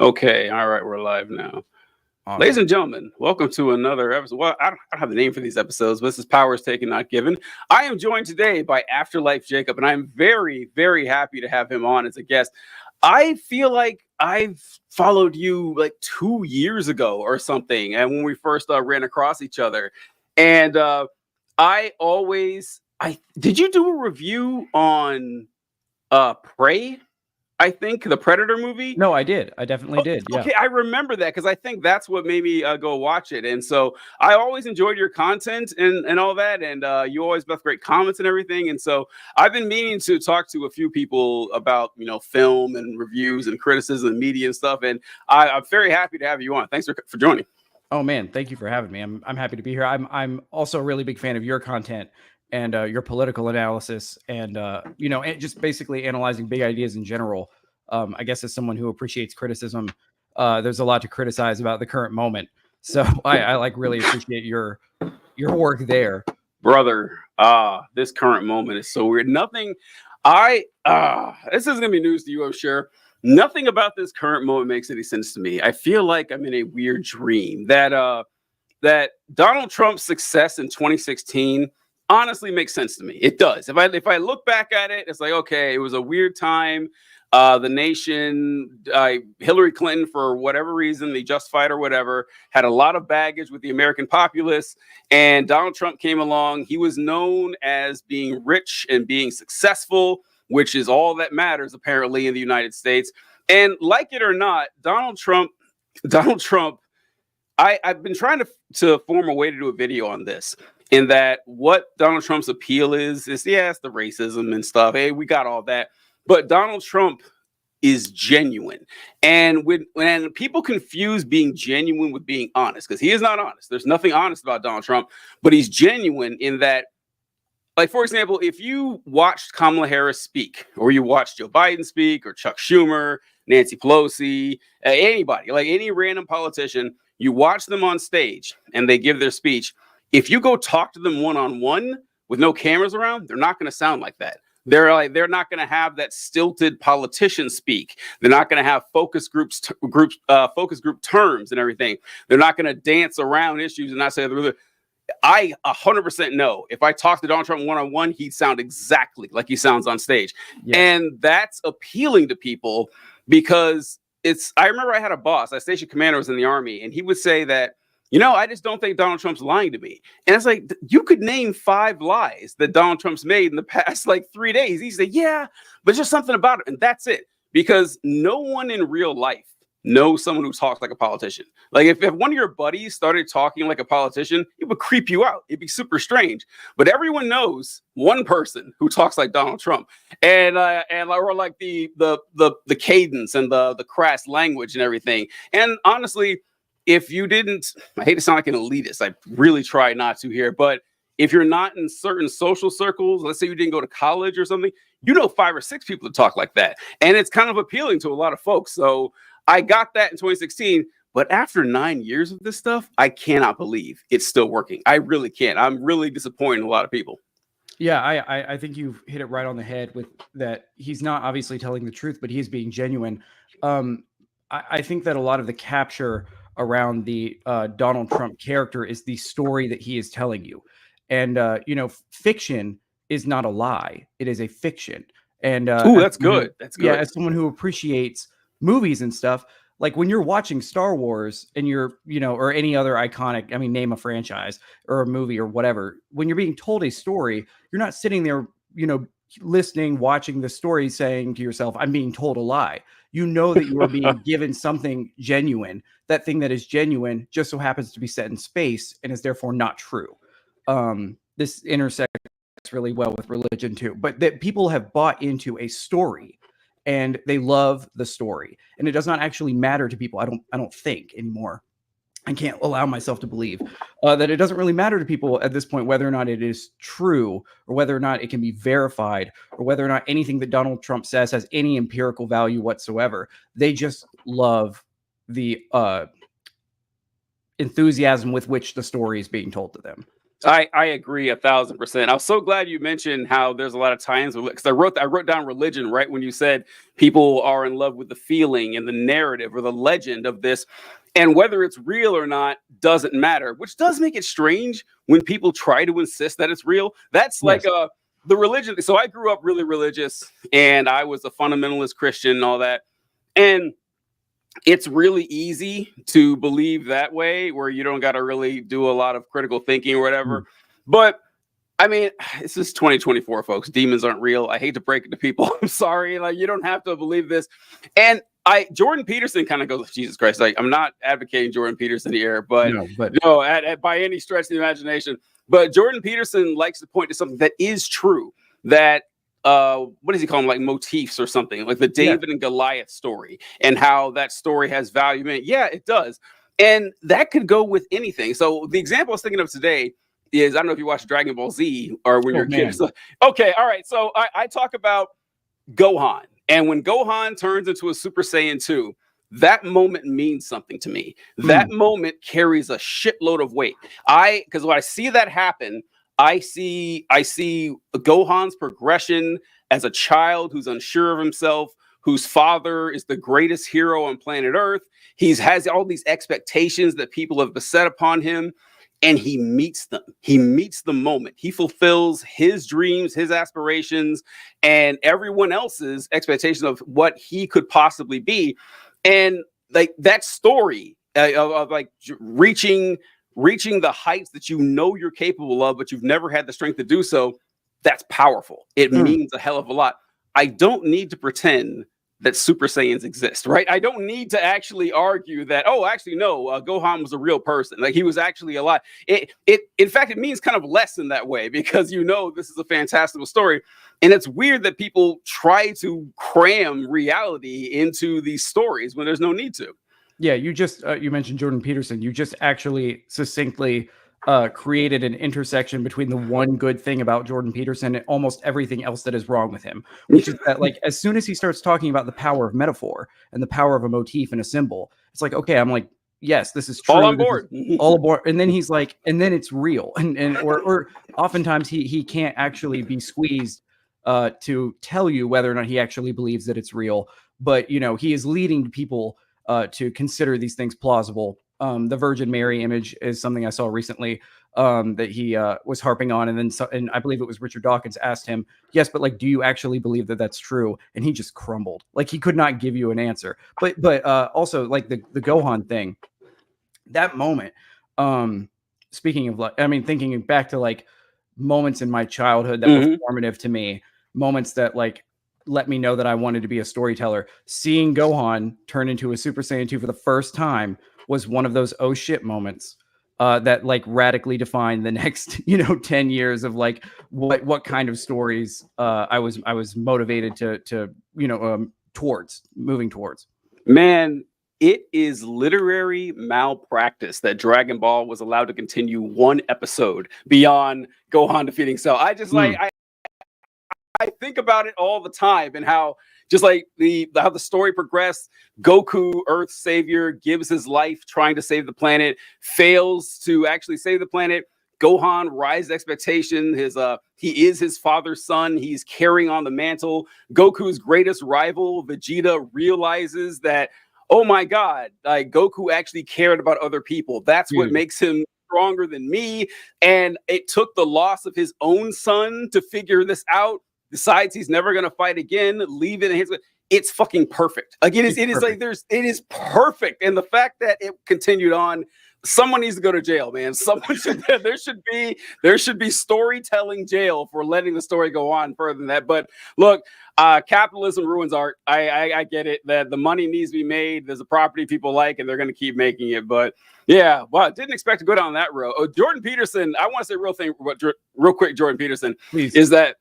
Okay, all right, we're live now. Ladies Awesome. and gentlemen, welcome to another episode. Well, I don't have the name for these episodes, but this is Powers Taken, Not Given. I am joined today by Afterlife Jacob, and I'm very, very happy to have him on as a guest. I feel like I've followed you like 2 years ago or something, and when we first ran across each other, and I always, I did you do a review on Prey? I think the Predator movie. No, I did. I definitely did. Yeah. Okay, I remember that because I think that's what made me go watch it. And so I always enjoyed your content and all that, and you always left great comments and everything. And so I've been meaning to talk to a few people about film and reviews and criticism and media and stuff. And I'm very happy to have you on. Thanks for joining. Oh man, thank you for having me. I'm happy to be here. I'm also a really big fan of your content and your political analysis and and just basically analyzing big ideas in general. I guess as someone who appreciates criticism, there's a lot to criticize about the current moment. So I like really appreciate your work there. Brother, this current moment is so weird. Nothing this is gonna be news to you, I'm sure. Nothing about this current moment makes any sense to me. I feel like I'm in a weird dream that Donald Trump's success in 2016 honestly makes sense to me. It does. If I look back at it, it's like, okay, it was a weird time. The nation, Hillary Clinton, for whatever reason, they justified or whatever, had a lot of baggage with the American populace. And Donald Trump came along. He was known as being rich and being successful, which is all that matters, apparently, in the United States. And like it or not, Donald Trump, I've been trying to form a way to do a video on this. In that, what Donald Trump's appeal is it's the racism and stuff. Hey, we got all that. But Donald Trump is genuine. And when people confuse being genuine with being honest, because he is not honest. There's nothing honest about Donald Trump, but he's genuine in that, like, for example, if you watched Kamala Harris speak, or you watched Joe Biden speak, or Chuck Schumer, Nancy Pelosi, anybody, like any random politician, you watch them on stage and they give their speech. If you go talk to them one-on-one with no cameras around, they're not going to sound like that. They're not going to have that stilted politician speak. They're not going to have focus group terms and everything. They're not going to dance around issues and not say. I 100% know if I talk to Donald Trump one-on-one, he'd sound exactly like he sounds on stage. Yes. And that's appealing to people because I remember I had a boss, a station commander was in the Army, and he would say that, I just don't think Donald Trump's lying to me. And it's like, you could name 5 lies that Donald Trump's made in the past, 3 days. He'd say, yeah, but just something about it. And that's it. Because no one in real life knows someone who talks like a politician. Like if one of your buddies started talking like a politician, it would creep you out. It'd be super strange. But everyone knows one person who talks like Donald Trump, or like the cadence and the crass language and everything. And honestly, if you didn't, I hate to sound like an elitist. I really try not to here, but if you're not in certain social circles, let's say you didn't go to college or something, 5 or 6 people that talk like that. And it's kind of appealing to a lot of folks. So I got that in 2016, but after 9 years of this stuff, I cannot believe it's still working. I really can't. I'm really disappointed in a lot of people. Yeah, I think you've hit it right on the head with that. He's not obviously telling the truth, but he is being genuine. I think that a lot of the capture around the Donald Trump character is the story that he is telling you. And, fiction is not a lie. It is a fiction. And that's good. That's good. Yeah, as someone who appreciates movies and stuff, like when you're watching Star Wars and you're, or any other iconic, name a franchise or a movie or whatever, when you're being told a story, you're not sitting there, listening, watching the story saying to yourself, I'm being told a lie. You know that you are being given something genuine. That thing that is genuine just so happens to be set in space and is therefore not true. This intersects really well with religion too, but that people have bought into a story and they love the story, and it does not actually matter to people. I don't think anymore. I can't allow myself to believe that it doesn't really matter to people at this point whether or not it is true or whether or not it can be verified or whether or not anything that Donald Trump says has any empirical value whatsoever. They just love the enthusiasm with which the story is being told to them. I agree 1,000%. I was so glad you mentioned how there's a lot of tie-ins because I wrote down religion right when you said people are in love with the feeling and the narrative or the legend of this, and whether it's real or not doesn't matter. Which does make it strange when people try to insist that it's real. That's like Yes. the religion. So I grew up really religious, and I was a fundamentalist Christian and all that, and it's really easy to believe that way where you don't got to really do a lot of critical thinking or whatever. But I mean, this is 2024, folks. Demons aren't real. I hate to break it to people. I'm sorry. Like, you don't have to believe this. And Jordan Peterson kind of goes, Jesus Christ. Like, I'm not advocating Jordan Peterson here, but no, by any stretch of the imagination. But Jordan Peterson likes to point to something that is true, that what does he call them, like motifs or something, like the David and Goliath story, and how that story has value in it. Yeah, it does. And that could go with anything. So the example I was thinking of today is, I don't know if you watch Dragon Ball Z or when you're a kid. So, okay, all right. So I talk about Gohan. And when Gohan turns into a Super Saiyan 2, that moment means something to me. That moment carries a shitload of weight. Because when I see that happen, I see Gohan's progression as a child who's unsure of himself, whose father is the greatest hero on planet Earth. He has all these expectations that people have beset upon him, and he meets them. He meets the moment. He fulfills his dreams, his aspirations, and everyone else's expectation of what he could possibly be. And like that story of like reaching the heights that you know you're capable of, but you've never had the strength to do so, that's powerful. It means a hell of a lot. I don't need to pretend that Super Saiyans exist, right? I don't need to actually argue that, oh, actually, no, Gohan was a real person. Like, he was actually alive. In fact, it means kind of less in that way, because you know this is a fantastical story. And it's weird that people try to cram reality into these stories when there's no need to. Yeah, you just you mentioned Jordan Peterson. You just actually succinctly created an intersection between the one good thing about Jordan Peterson and almost everything else that is wrong with him, which is that, like, as soon as he starts talking about the power of metaphor and the power of a motif and a symbol, it's like, okay, I'm like, yes, this is true. All on board. All aboard. And then he's like, and then it's real. Or oftentimes he can't actually be squeezed to tell you whether or not he actually believes that it's real. But, you know, he is leading people to consider these things plausible. The Virgin Mary image is something I saw recently that he was harping on, and I believe it was Richard Dawkins asked him, yes, but like, do you actually believe that that's true? And he just crumbled. Like, he could not give you an answer. But also, like, the Gohan thing, that moment, speaking of, like, I mean, thinking back to like moments in my childhood that were formative to me, moments that like let me know that I wanted to be a storyteller. Seeing Gohan turn into a Super Saiyan 2 for the first time was one of those oh shit moments that like radically defined the next 10 years of like what kind of stories I was motivated to moving towards. Man, it is literary malpractice that Dragon Ball was allowed to continue one episode beyond Gohan defeating Cell. I just like I think about it all the time, and how just like how the story progressed. Goku, Earth's savior, gives his life trying to save the planet, fails to actually save the planet. Gohan rises expectation. He is his father's son. He's carrying on the mantle. Goku's greatest rival, Vegeta, realizes that, oh my God, like Goku actually cared about other people. That's what makes him stronger than me. And it took the loss of his own son to figure this out. Decides he's never gonna fight again. Leave it in his. It's fucking perfect. Like it is perfect. And the fact that it continued on, someone needs to go to jail, man. Someone should. There should be storytelling jail for letting the story go on further than that. But look, capitalism ruins art. I get it that the money needs to be made. There's a property people like, and they're going to keep making it. But yeah, well, didn't expect to go down that road. Oh, Jordan Peterson. I want to say real quick. Jordan Peterson. Please. Is that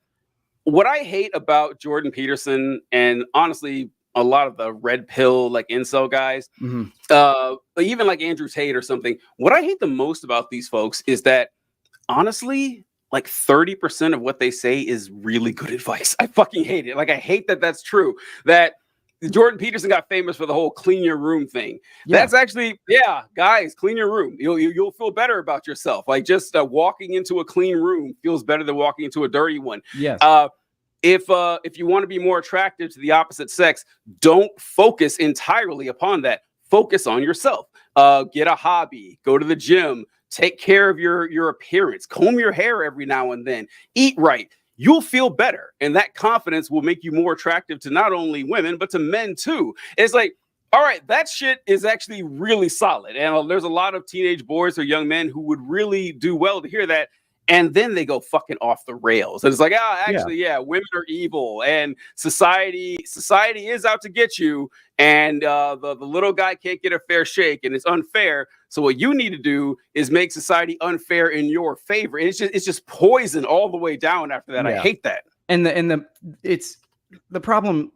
what I hate about Jordan Peterson, and honestly, a lot of the red pill, like incel guys, even like Andrew Tate or something. What I hate the most about these folks is that, honestly, like 30% of what they say is really good advice. I fucking hate it. Like, I hate that that's true. That Jordan Peterson got famous for the whole clean your room thing. Yeah. That's actually, guys, clean your room. You'll feel better about yourself. Like just walking into a clean room feels better than walking into a dirty one. Yes. If you want to be more attractive to the opposite sex, don't focus entirely upon that. Focus on yourself. Get a hobby. Go to the gym. Take care of your appearance. Comb your hair every now and then. Eat right. You'll feel better. And that confidence will make you more attractive to not only women, but to men too. It's like, all right, that shit is actually really solid. And there's a lot of teenage boys or young men who would really do well to hear that. And then they go fucking off the rails. And it's like, women are evil and society is out to get you. And the little guy can't get a fair shake and it's unfair. So what you need to do is make society unfair in your favor. And it's just poison all the way down after that. Yeah. I hate that. And the problem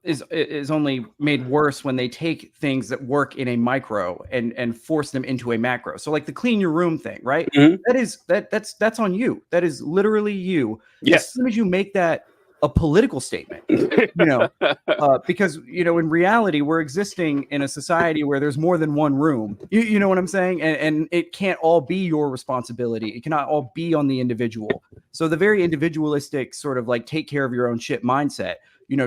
is only made worse when they take things that work in a micro and force them into a macro. So like the clean your room thing, right? Mm-hmm. That's on you. That is literally you. Yes. As soon as you make that a political statement, because in reality we're existing in a society where there's more than one room. You know what I'm saying? And it can't all be your responsibility. It cannot all be on the individual. So the very individualistic sort of like take care of your own shit mindset,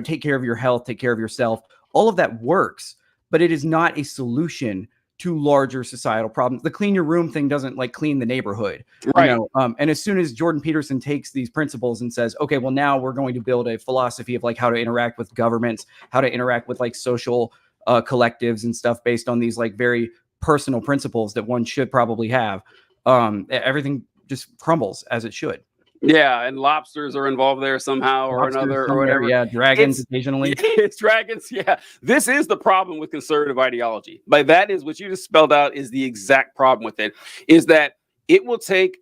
take care of your health, take care of yourself. All of that works, but it is not a solution to larger societal problems. The clean your room thing doesn't like clean the neighborhood, right? And as soon as Jordan Peterson takes these principles and says, okay, well now we're going to build a philosophy of like how to interact with governments, how to interact with like social collectives and stuff based on these like very personal principles that one should probably have. Everything just crumbles as it should. Yeah, and lobsters are involved there somehow or another or whatever. Yeah, dragons occasionally. It's dragons. Yeah, this is the problem with conservative ideology. Like that is what you just spelled out is the exact problem with it. Is that it will take.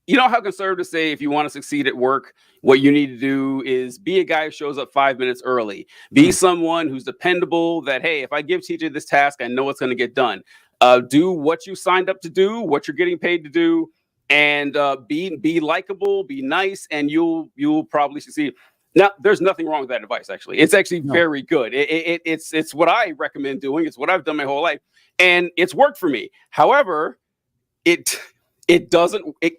You know how conservatives say if you want to succeed at work, what you need to do is be a guy who shows up 5 minutes early. Be someone who's dependable. That hey, if I give TJ this task, I know it's going to get done. Do what you signed up to do, what you're getting paid to do. And be likable, be nice, and you'll probably succeed. Now, there's nothing wrong with that advice. Actually, it's actually very good. It's what I recommend doing. It's what I've done my whole life, and it's worked for me. However, it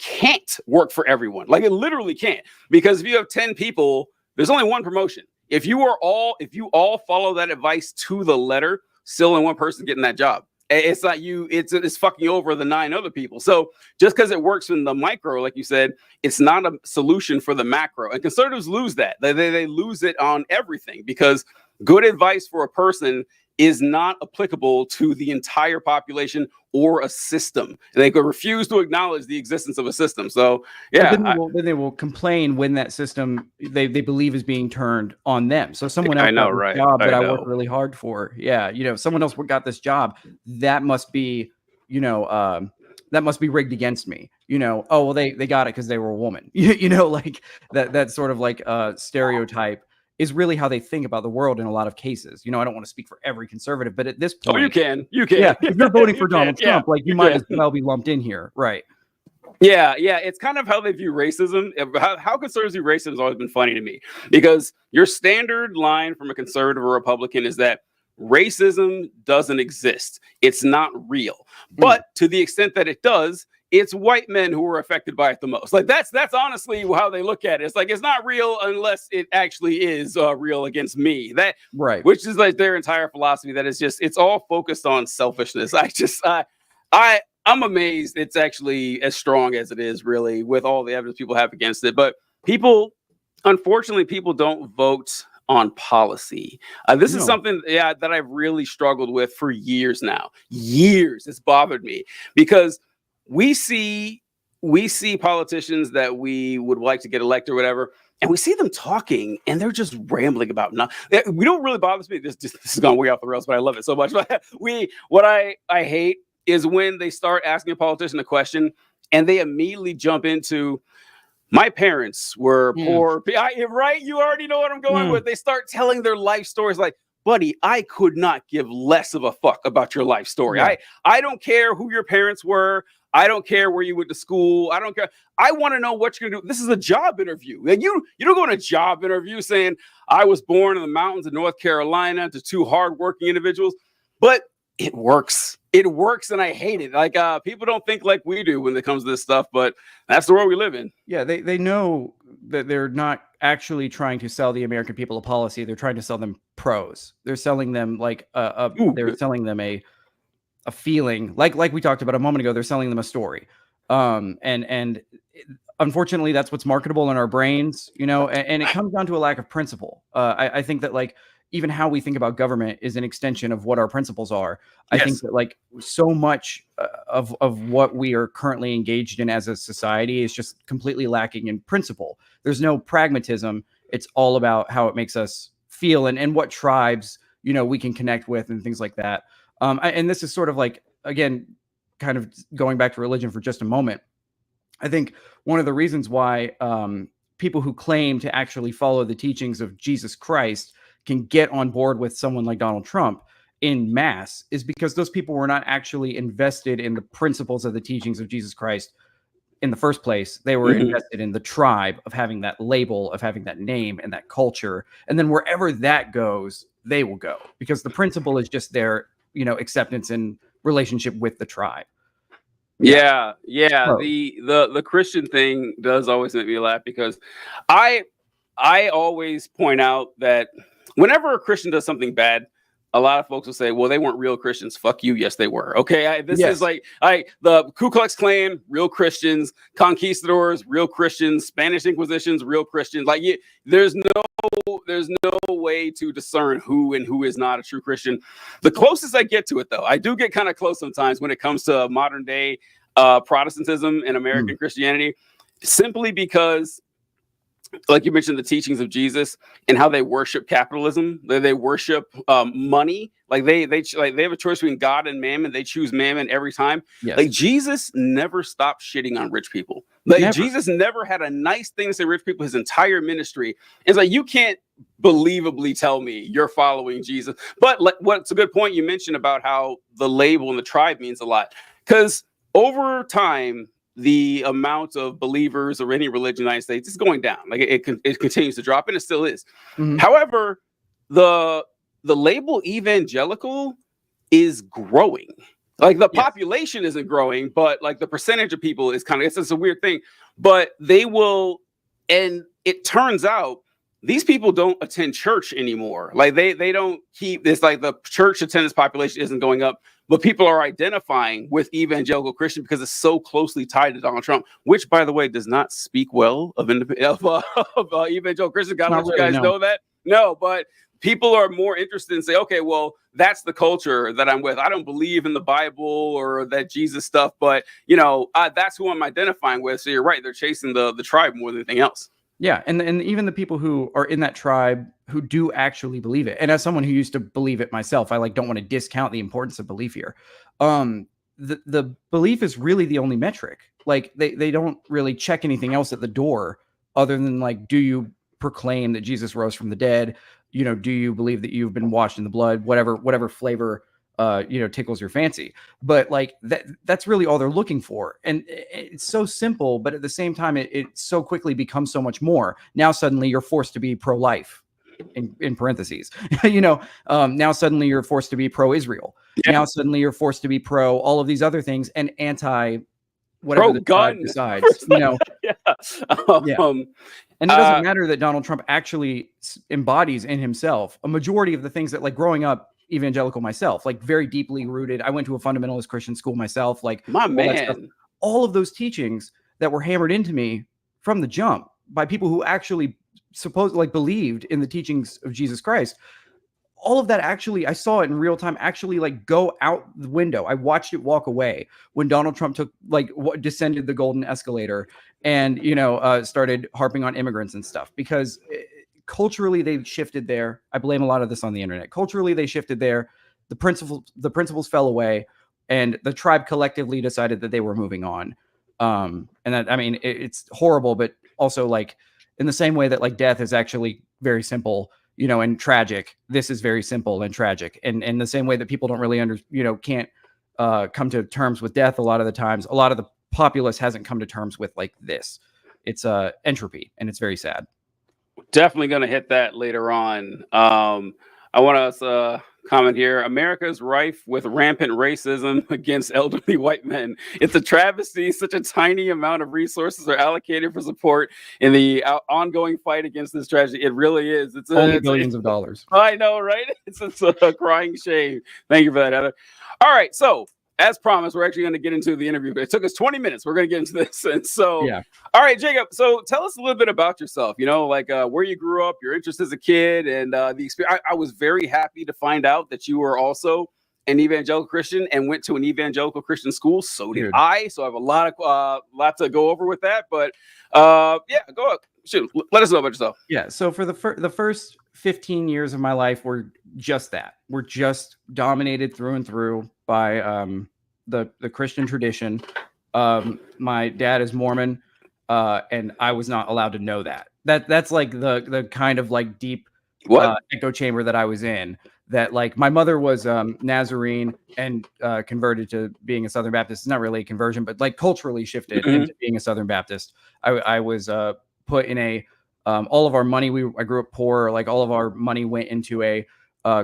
can't work for everyone. Like it literally can't, because if you have 10 people, there's only one promotion. If you all follow that advice to the letter, still only one person getting that job. It's not you. It's fucking over the 9 other people. So just because it works in the micro, like you said, it's not a solution for the macro. And conservatives lose that. They lose it on everything because good advice for a person is not applicable to the entire population or a system. They could refuse to acknowledge the existence of a system. So yeah, then they will complain when that system they believe is being turned on them. So someone else got this job that I worked really hard for. Yeah, someone else got this job. That must be, that must be rigged against me. Oh well, they got it because they were a woman. Like that sort of like stereotype is really how they think about the world in a lot of cases. I don't want to speak for every conservative, but at this point, you can. Yeah, if you're voting for Donald Trump, like you might as well be lumped in here, right? Yeah. It's kind of how they view racism. How conservatives view racism has always been funny to me, because your standard line from a conservative or Republican is that racism doesn't exist. It's not real. But to the extent that it does, it's white men who are affected by it the most. Like that's honestly how they look at it. It's like it's not real unless it actually is real against me. That right, which is like their entire philosophy. That is just it's all focused on selfishness. I'm amazed it's actually as strong as it is, really, with all the evidence people have against it. But unfortunately, people don't vote on policy. This is something that I've really struggled with for years now. Years. It's bothered me because we see politicians that we would like to get elected or whatever, and we see them talking and they're just rambling about nothing. We don't really bother me. This has gone way off the rails, but I love it so much. What I hate is when they start asking a politician a question and they immediately jump into, my parents were poor. Right? You already know what I'm going with. They start telling their life stories like, buddy, I could not give less of a fuck about your life story. Yeah. I don't care who your parents were. I don't care where you went to school. I don't care. I want to know what you're gonna do. This is a job interview. Like you don't go on a job interview saying I was born in the mountains of North Carolina to two hardworking individuals, but it works. It works, and I hate it. Like people don't think like we do when it comes to this stuff, but that's the world we live in. Yeah, they know that they're not actually trying to sell the American people a policy. They're trying to sell them pros. They're selling them like they're selling them a feeling, like we talked about a moment ago. They're selling them a story, and unfortunately, that's what's marketable in our brains, you know. And it comes down to a lack of principle. I think that like even how we think about government is an extension of what our principles are. I think that like so much of what we are currently engaged in as a society is just completely lacking in principle. There's no pragmatism. It's all about how it makes us feel and what tribes, you know, we can connect with and things like that. And this is sort of like, again, kind of going back to religion for just a moment. I think one of the reasons why people who claim to actually follow the teachings of Jesus Christ can get on board with someone like Donald Trump in mass is because those people were not actually invested in the principles of the teachings of Jesus Christ in the first place. They were invested in the tribe of having that label, of having that name and that culture. And then wherever that goes, they will go because the principle is just their, you know, acceptance and relationship with the tribe. Yeah. The Christian thing does always make me laugh because I always point out that whenever a Christian does something bad, a lot of folks will say, well, they weren't real Christians. Fuck you. Yes, they were. Okay. This is like the Ku Klux Klan, real Christians, conquistadors, real Christians, Spanish Inquisitions, real Christians. Like there's no way to discern who and who is not a true Christian. The closest I get to it, though, I do get kind of close sometimes when it comes to modern day Protestantism and American Christianity, simply because, like you mentioned, the teachings of Jesus and how they worship capitalism, they worship money. Like they have a choice between God and mammon. They choose mammon every time. Yes. Like Jesus never stopped shitting on rich people. Like Jesus never had a nice thing to say rich people his entire ministry. It's like you can't believably tell me you're following Jesus. But like, what's a good point you mentioned about how the label and the tribe means a lot, because over time, the amount of believers or any religion in the United States is going down. Like it continues to drop, and it still is. However, the label evangelical is growing. Like the population isn't growing, but like the percentage of people is kind of, it's a weird thing, but they will. And it turns out these people don't attend church anymore. Like they don't keep this, like the church attendance population isn't going up, but people are identifying with evangelical Christian because it's so closely tied to Donald Trump, which, by the way, does not speak well of evangelical Christian. God, let you guys know that. No, but people are more interested in say, okay, well, that's the culture that I'm with. I don't believe in the Bible or that Jesus stuff, but you know, that's who I'm identifying with. So you're right; they're chasing the tribe more than anything else. Yeah, and even the people who are in that tribe who do actually believe it. And as someone who used to believe it myself, I like don't want to discount the importance of belief here. The belief is really the only metric. Like they don't really check anything else at the door other than like, do you proclaim that Jesus rose from the dead? You know, do you believe that you've been washed in the blood? Whatever flavor tickles your fancy. But like that's really all they're looking for. And it's so simple, but at the same time, it so quickly becomes so much more. Now suddenly you're forced to be pro-life in parentheses, you know, now suddenly you're forced to be pro-Israel. Yeah. Now suddenly you're forced to be pro all of these other things and anti whatever the tribe decides, you know. And it doesn't matter that Donald Trump actually embodies in himself a majority of the things that, like, growing up evangelical myself, like very deeply rooted. I went to a fundamentalist Christian school myself, like my man, all of those teachings that were hammered into me from the jump by people who actually believed in the teachings of Jesus Christ. All of that actually, I saw it in real time, actually like go out the window. I watched it walk away when Donald Trump descended the golden escalator and, you know, started harping on immigrants and stuff, because culturally they shifted there. I blame a lot of this on the internet. Culturally, they shifted there. The principles fell away, and the tribe collectively decided that they were moving on. And that, I mean, it's horrible, but also like in the same way that like death is actually very simple, you know, and tragic, this is very simple and tragic. And in the same way that people don't really can't come to terms with death a lot of the times. A lot of the populace hasn't come to terms with like this. It's entropy, and it's very sad. Definitely going to hit that later on. I want to comment here. America is rife with rampant racism against elderly white men. It's a travesty. Such a tiny amount of resources are allocated for support in the ongoing fight against this tragedy. It really is. It's only billions of dollars. I know, right? It's a crying shame. Thank you for that, Heather. All right, so as promised, we're actually going to get into the interview. It took us 20 minutes. We're going to get into this. And so, yeah. All right, Jacob. So tell us a little bit about yourself, like where you grew up, your interest as a kid, and the experience. I was very happy to find out that you were also an evangelical Christian and went to an evangelical Christian school. So did I. So I have a lot to go over with that. But yeah, go up. Shoot, let us know about yourself. Yeah. So for the first 15 years of my life were just that. We're just dominated through and through by the Christian tradition. My dad is Mormon, and I was not allowed to know that. That's like the kind of like deep echo chamber that I was in. That like my mother was Nazarene and converted to being a Southern Baptist. It's not really a conversion, but like culturally shifted into being a Southern Baptist. I was put in a all of our money. I grew up poor. Like all of our money went into a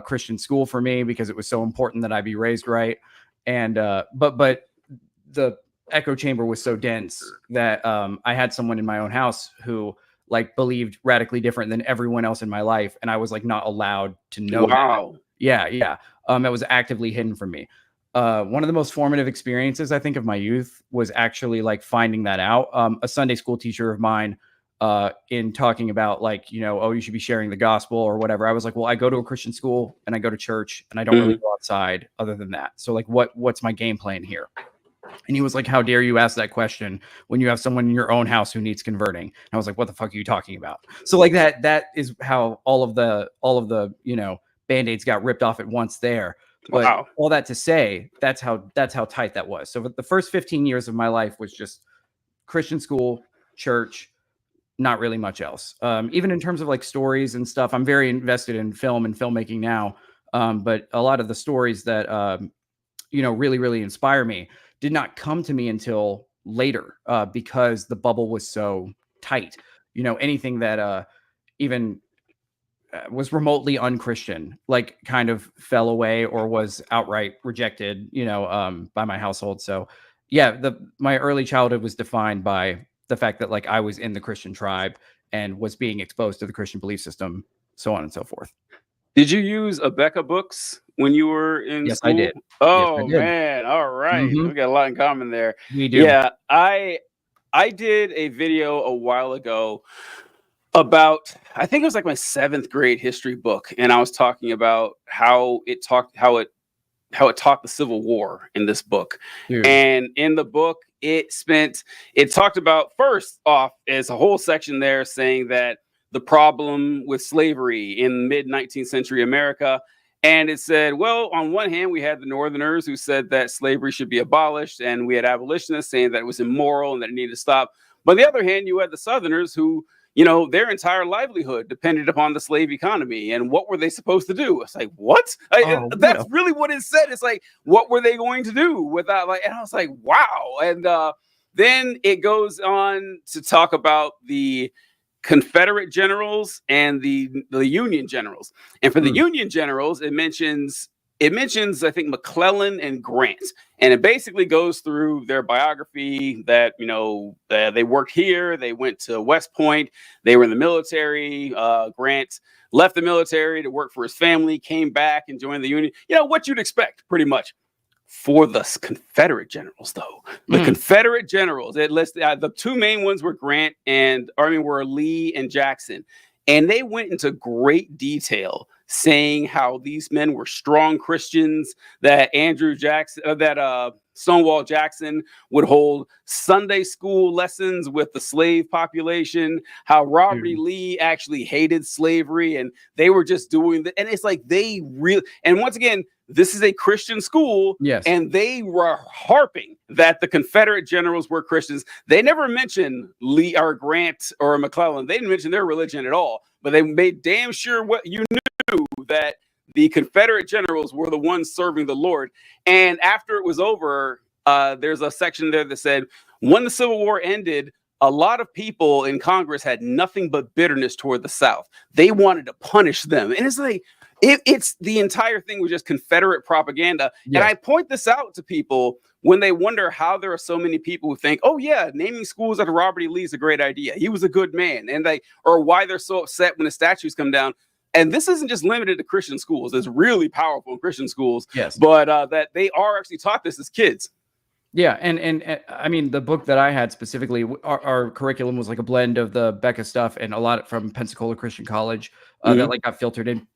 Christian school for me because it was so important that I be raised right. And but the echo chamber was so dense that I had someone in my own house who like believed radically different than everyone else in my life, and I was like not allowed to know. Wow. That. Yeah. That was actively hidden from me. One of the most formative experiences I think of my youth was actually like finding that out. A Sunday school teacher of mine, in talking about like, oh, you should be sharing the gospel or whatever. I was like, well, I go to a Christian school and I go to church and I don't really go outside other than that. So like, what's my game plan here? And he was like, how dare you ask that question when you have someone in your own house who needs converting? And I was like, what the fuck are you talking about? So like that is how all of the, Band-Aids got ripped off at once there. But all that to say, that's how tight that was. So the first 15 years of my life was just Christian school, church, not really much else. Even in terms of like stories and stuff, I'm very invested in film and filmmaking now. But a lot of the stories that, really, really inspire me did not come to me until later because the bubble was so tight. Anything that even was remotely unchristian, like kind of fell away or was outright rejected, by my household. So yeah, my early childhood was defined by the fact that like I was in the Christian tribe and was being exposed to the Christian belief system, so on and so forth. Did you use Abeka books when you were in Yes, school? I did. Oh, yes, I did. Man. All right. We got a lot in common there. We do. Yeah. I did a video a while ago about, I think it was like my 7th grade history book. And I was talking about how it taught the Civil War in this book. Dude. And in the book, it talked about, first off, as a whole section there saying that the problem with slavery in mid-19th century America. And it said, well, on one hand, we had the Northerners who said that slavery should be abolished, and we had abolitionists saying that it was immoral and that it needed to stop. But on the other hand, you had the Southerners who, their entire livelihood depended upon the slave economy. And what were they supposed to do? It's like, what? That's really what it said. It's like, what were they going to do without and I was like, wow. And then it goes on to talk about the Confederate generals and the Union generals. And for the Union generals, it mentions, I think, McClellan and Grant. And it basically goes through their biography that, they worked here. They went to West Point. They were in the military. Grant left the military to work for his family, came back and joined the Union. What you'd expect, pretty much. For the Confederate generals, though, the Confederate generals, it lists the two main ones were were Lee and Jackson. And they went into great detail saying how these men were strong Christians, that Stonewall Jackson would hold Sunday school lessons with the slave population, how Robert E. Lee actually hated slavery, and they were just doing that. And it's like they really, and once again, this is a Christian school, yes, and they were harping that the Confederate generals were Christians. They never mentioned Lee or Grant or McClellan. They didn't mention their religion at all, but they made damn sure what you knew that the Confederate generals were the ones serving the Lord. And after it was over, there's a section there that said, when the Civil War ended, a lot of people in Congress had nothing but bitterness toward the South. They wanted to punish them. And it's like, it's the entire thing was just Confederate propaganda. Yes. And I point this out to people when they wonder how there are so many people who think, oh yeah, naming schools after Robert E. Lee is a great idea. He was a good man. And or why they're so upset when the statues come down. And this isn't just limited to Christian schools. It's really powerful in Christian schools. Yes. But that they are actually taught this as kids. Yeah, and I mean, the book that I had specifically, our curriculum was like a blend of the Becca stuff and a lot from Pensacola Christian College that like got filtered in.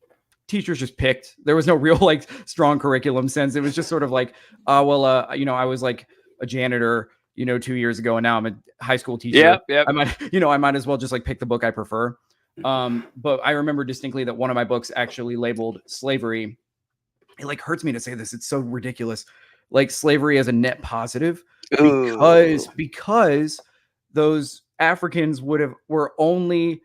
Teachers just picked. There was no real like strong curriculum sense. It was just sort of like, I was like a janitor, 2 years ago, and now I'm a high school teacher. Yeah. I might as well just like pick the book I prefer. But I remember distinctly that one of my books actually labeled slavery. It like hurts me to say this. It's so ridiculous. Like slavery as a net positive because those Africans were only,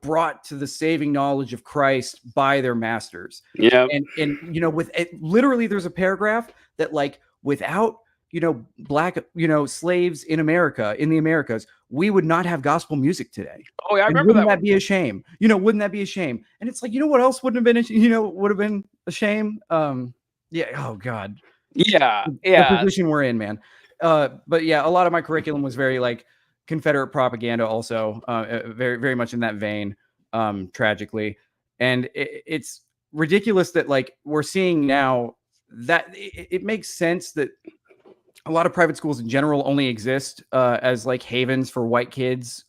brought to the saving knowledge of Christ by their masters. Yeah. And with it, literally there's a paragraph that like without, black, slaves in the Americas, we would not have gospel music today. Oh yeah. I remember wouldn't that be a shame? Wouldn't that be a shame? And it's like, what else would have been a shame? Yeah. Oh God. Yeah. The position we're in, man. But yeah, a lot of my curriculum was very like Confederate propaganda also, very, very much in that vein, tragically. And it's ridiculous that like we're seeing now that it makes sense that a lot of private schools in general only exist as like havens for white kids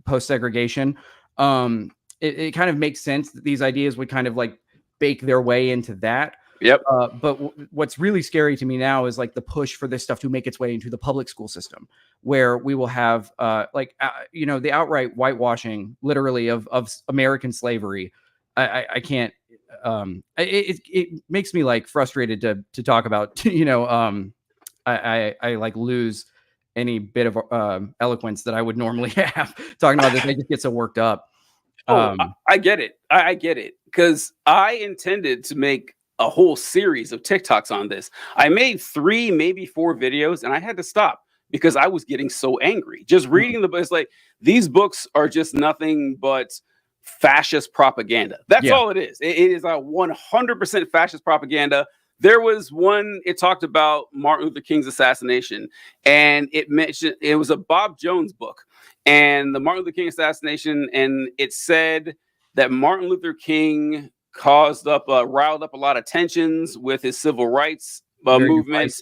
post segregation. It kind of makes sense that these ideas would kind of like bake their way into that. Yep. But what's really scary to me now is like the push for this stuff to make its way into the public school system, where we will have the outright whitewashing, literally of American slavery. I can't. It makes me like frustrated to talk about. I like lose any bit of eloquence that I would normally have talking about this. I just get so worked up. I get it. I get it because I intended to make a whole series of TikToks on this. I made 3, maybe 4 videos, and I had to stop because I was getting so angry. Just reading the book, it's like these books are just nothing but fascist propaganda. That's all it is. It is a 100% fascist propaganda. There was one, it talked about Martin Luther King's assassination, and it mentioned it was a Bob Jones book, and the Martin Luther King assassination, and it said that Martin Luther King riled up a lot of tensions with his civil rights movements,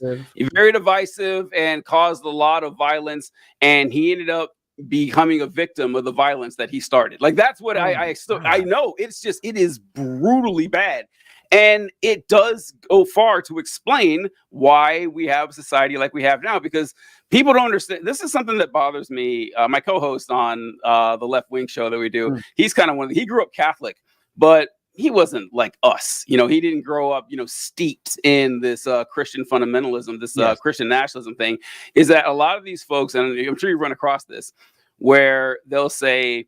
very divisive, and caused a lot of violence. And he ended up becoming a victim of the violence that he started. Like that's what I know. It is brutally bad. And it does go far to explain why we have a society like we have now, because people don't understand. This is something that bothers me. My co-host on the Left Wing show that we do, he's kind of he grew up Catholic, but he wasn't like us. He didn't grow up, steeped in this Christian fundamentalism, this Christian nationalism thing. Is that a lot of these folks, and I'm sure you run across this, where they'll say,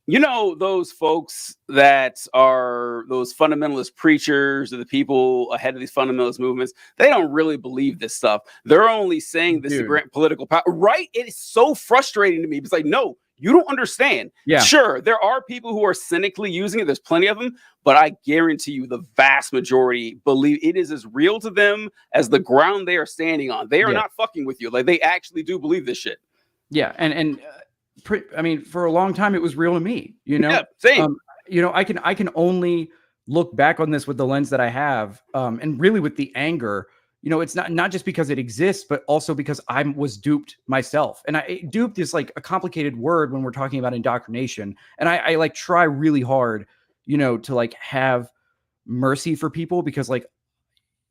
those folks that are those fundamentalist preachers or the people ahead of these fundamentalist movements, they don't really believe this stuff. They're only saying this to grant political power. Right? It is so frustrating to me. It's like, no, you don't understand. Yeah. Sure, there are people who are cynically using it. There's plenty of them. But I guarantee you the vast majority believe it is as real to them as the ground they are standing on. They are not fucking with you. Like they actually do believe this shit. Yeah. And for a long time, it was real to me, Yeah, same. I can only look back on this with the lens that I have, and really with the anger. It's not just because it exists, but also because I was duped myself. And duped is like a complicated word when we're talking about indoctrination. And I like try really hard, to like have mercy for people, because like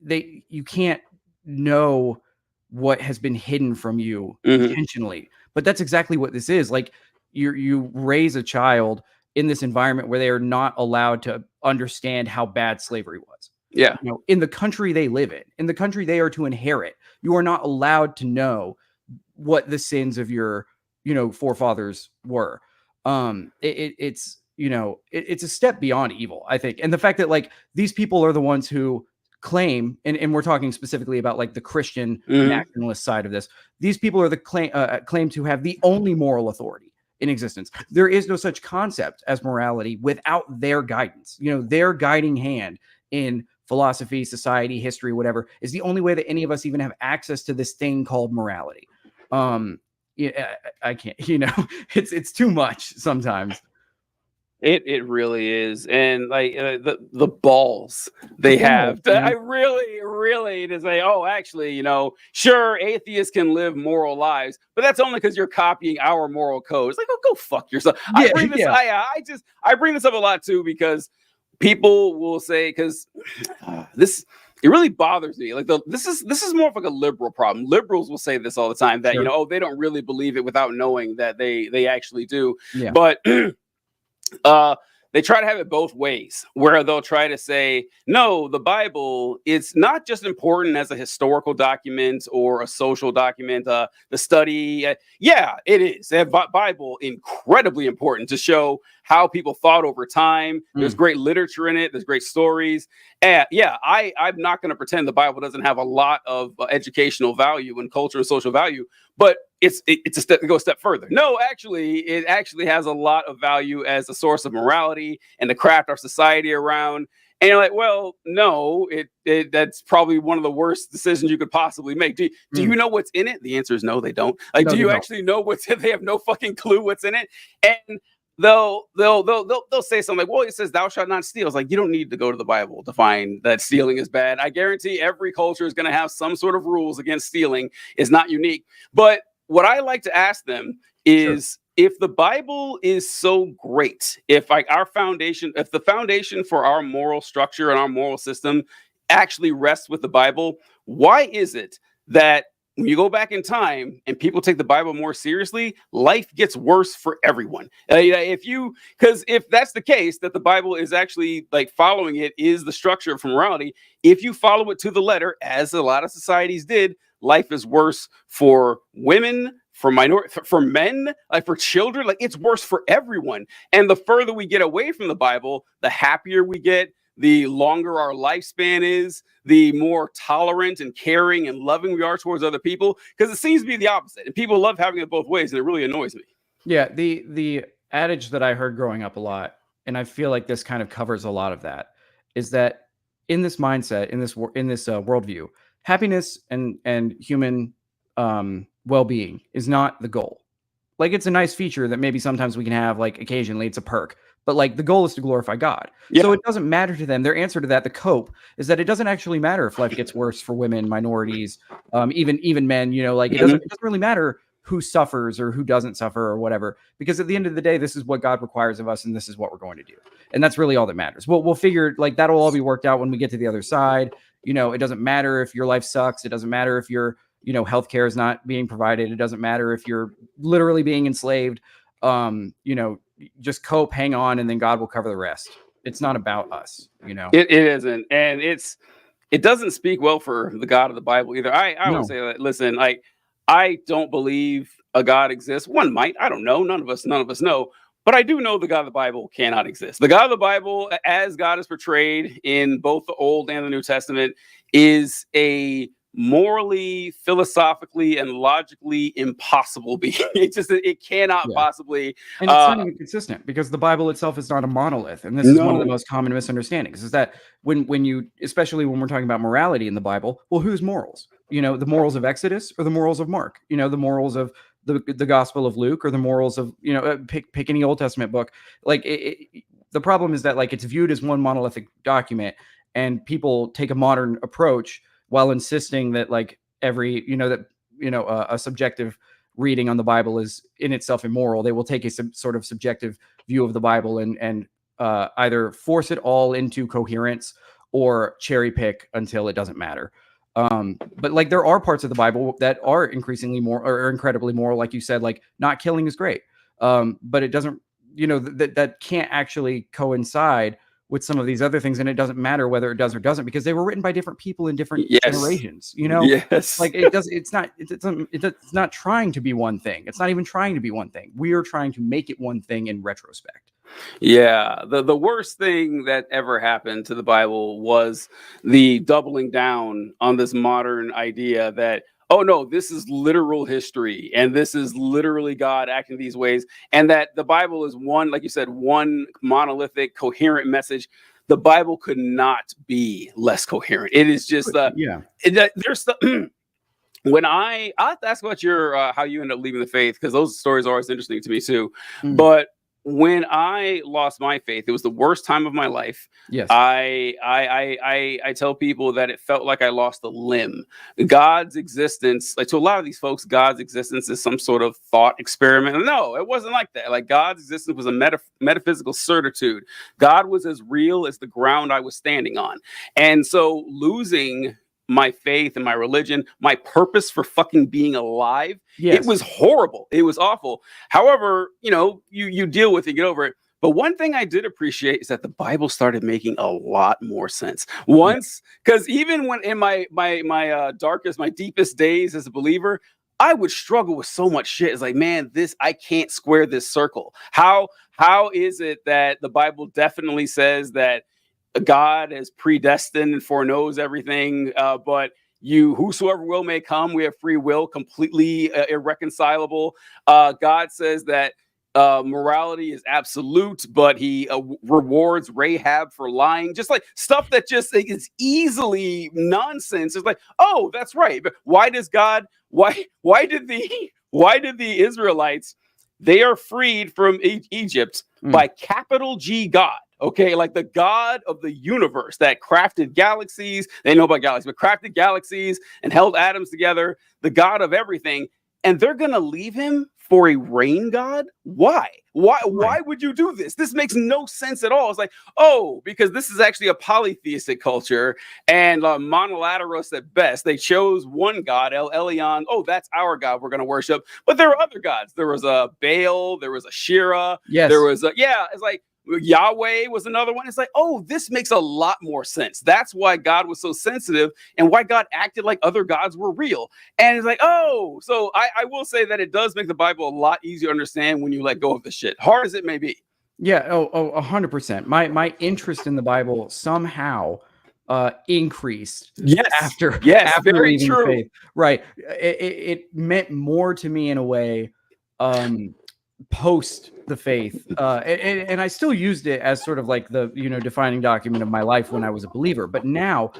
you can't know what has been hidden from you intentionally. But that's exactly what this is. Like you raise a child in this environment where they are not allowed to understand how bad slavery was. Yeah. In the country they live in the country they are to inherit, you are not allowed to know what the sins of your, forefathers were. It's you know, it's a step beyond evil, I think. And the fact that like these people are the ones who claim, and we're talking specifically about like the Christian nationalist side of this, these people are the claim to have the only moral authority in existence. There is no such concept as morality without their guidance. You know, their guiding hand in philosophy, society, history, whatever, is the only way that any of us even have access to this thing called morality. Yeah, I can't, you know, it's too much sometimes. It really is, and like the balls they have. I really to say, oh, actually, you know, sure, atheists can live moral lives, but that's only because you're copying our moral code. It's like, oh, go fuck yourself. I bring this up a lot too because people will say because this. It really bothers me. Like this is more of like a liberal problem. Liberals will say this all the time that you know, oh, they don't really believe it without knowing that they actually do. Yeah. But they try to have it both ways, where they'll try to say, no, the Bible is not just important as a historical document or a social document, the study. Yeah, it is. The Bible incredibly important to show how people thought over time. There's great literature in it. There's great stories. And yeah, I'm not going to pretend the Bible doesn't have a lot of educational value and culture and social value, but it goes a step further. No, actually, it actually has a lot of value as a source of morality and to craft our society around. And you're like, well, no, that's probably one of the worst decisions you could possibly make. Do you know what's in it? The answer is no, they don't. Like, no, do you actually know what's in it? They have no fucking clue what's in it. And they'll say something like, well, it says thou shalt not steal. It's like, you don't need to go to the Bible to find that stealing is bad. I guarantee every culture is going to have some sort of rules against stealing. It's not unique. But what I like to ask them is, if the Bible is so great, if like if the foundation for our moral structure and our moral system actually rests with the Bible, why is it that when you go back in time and people take the Bible more seriously, life gets worse for everyone? Because if that's the case, that the Bible is actually like following it is the structure for morality. If you follow it to the letter, as a lot of societies did, life is worse for women, for for men, like for children. Like it's worse for everyone. And the further we get away from the Bible, the happier we get, the longer our lifespan is, the more tolerant and caring and loving we are towards other people. Because it seems to be the opposite. And people love having it both ways, and it really annoys me. Yeah, the adage that I heard growing up a lot, and I feel like this kind of covers a lot of that, is that in this mindset, in this worldview, happiness and human well-being is not the goal. Like it's a nice feature that maybe sometimes we can have, like occasionally it's a perk, but like the goal is to glorify God. Yeah. So it doesn't matter to them. Their answer to that, the cope, is that it doesn't actually matter if life gets worse for women, minorities, even men, you know, like it doesn't really matter who suffers or who doesn't suffer or whatever, because at the end of the day, this is what God requires of us and this is what we're going to do. And that's really all that matters. We'll figure like that'll all be worked out when we get to the other side. You know, it doesn't matter if your life sucks. It doesn't matter if your, you know, healthcare is not being provided. It doesn't matter if you're literally being enslaved. You know, just cope, hang on, and then God will cover the rest. It's not about us, you know. It isn't, and it doesn't speak well for the God of the Bible either. I would say that, listen, like I don't believe a God exists. One might, I don't know. None of us know. But I do know the God of the Bible cannot exist. The God of the Bible, as God is portrayed in both the Old and the New Testament, is a morally, philosophically, and logically impossible being. It cannot possibly. And it's not even consistent because the Bible itself is not a monolith. And this is one of the most common misunderstandings, is that when you, especially when we're talking about morality in the Bible, well, whose morals? You know, the morals of Exodus or the morals of Mark? You know, the morals of the Gospel of Luke or the morals of, you know, pick any Old Testament book. Like the problem is that like it's viewed as one monolithic document, and people take a modern approach while insisting that like every, you know, that, you know, a subjective reading on the Bible is in itself immoral. They will take a sort of subjective view of the Bible and either force it all into coherence or cherry pick until it doesn't matter. But like there are parts of the Bible that are increasingly more or incredibly moral, like you said, like not killing is great. But it doesn't, you know, that can't actually coincide with some of these other things, and it doesn't matter whether it does or doesn't, because they were written by different people in different generations, you know. Like it's not trying to be one thing. It's not even trying to be one thing. We are trying to make it one thing in retrospect. Yeah, the worst thing that ever happened to the Bible was the doubling down on this modern idea that, oh no, this is literal history and this is literally God acting these ways, and that the Bible is one, like you said, one monolithic, coherent message. The Bible could not be less coherent. It is just Yeah. there's the when I'll have to ask about your how you end up leaving the faith, because those stories are always interesting to me too. Mm. But when I lost my faith, it was the worst time of my life. Yes. I tell people that it felt like I lost a limb. God's existence, like to a lot of these folks, God's existence is some sort of thought experiment. No, it wasn't like that. Like God's existence was a metaphysical certitude. God was as real as the ground I was standing on. And so losing my faith and my religion, my purpose for fucking being alive, Yes. it was horrible. It was awful. However, you deal with it, get over it. But one thing I did appreciate is that the Bible started making a lot more sense once, because even when in my darkest, my deepest days as a believer, I would struggle with so much shit. It's like, man, I can't square this circle. How is it that the Bible definitely says that God is predestined and foreknows everything, but whosoever will may come, we have free will, completely irreconcilable. God says that morality is absolute, but he rewards Rahab for lying. Just like stuff that just is easily nonsense. It's like, oh, that's right. But why did the Israelites, they are freed from Egypt by capital G God. Okay, like the God of the universe that crafted galaxies. They know about galaxies, but crafted galaxies and held atoms together, the God of everything. And they're going to leave him for a rain god? Why? Why would you do this? This makes no sense at all. It's like, oh, because this is actually a polytheistic culture and monolateralis at best. They chose one god, El Elyon. Oh, that's our God we're going to worship. But there were other gods. There was a Baal. There was a Shira. Yes. There was it's like, Yahweh was another one. It's like, oh, this makes a lot more sense. That's why God was so sensitive and why God acted like other gods were real. And it's like, oh, so I will say that it does make the Bible a lot easier to understand when you let go of the shit, hard as it may be. Yeah. 100%. My interest in the Bible somehow increased. Yes. After very leaving true. faith. Right. It meant more to me in a way. Post the faith, and I still used it as sort of like the defining document of my life when I was a believer. But now,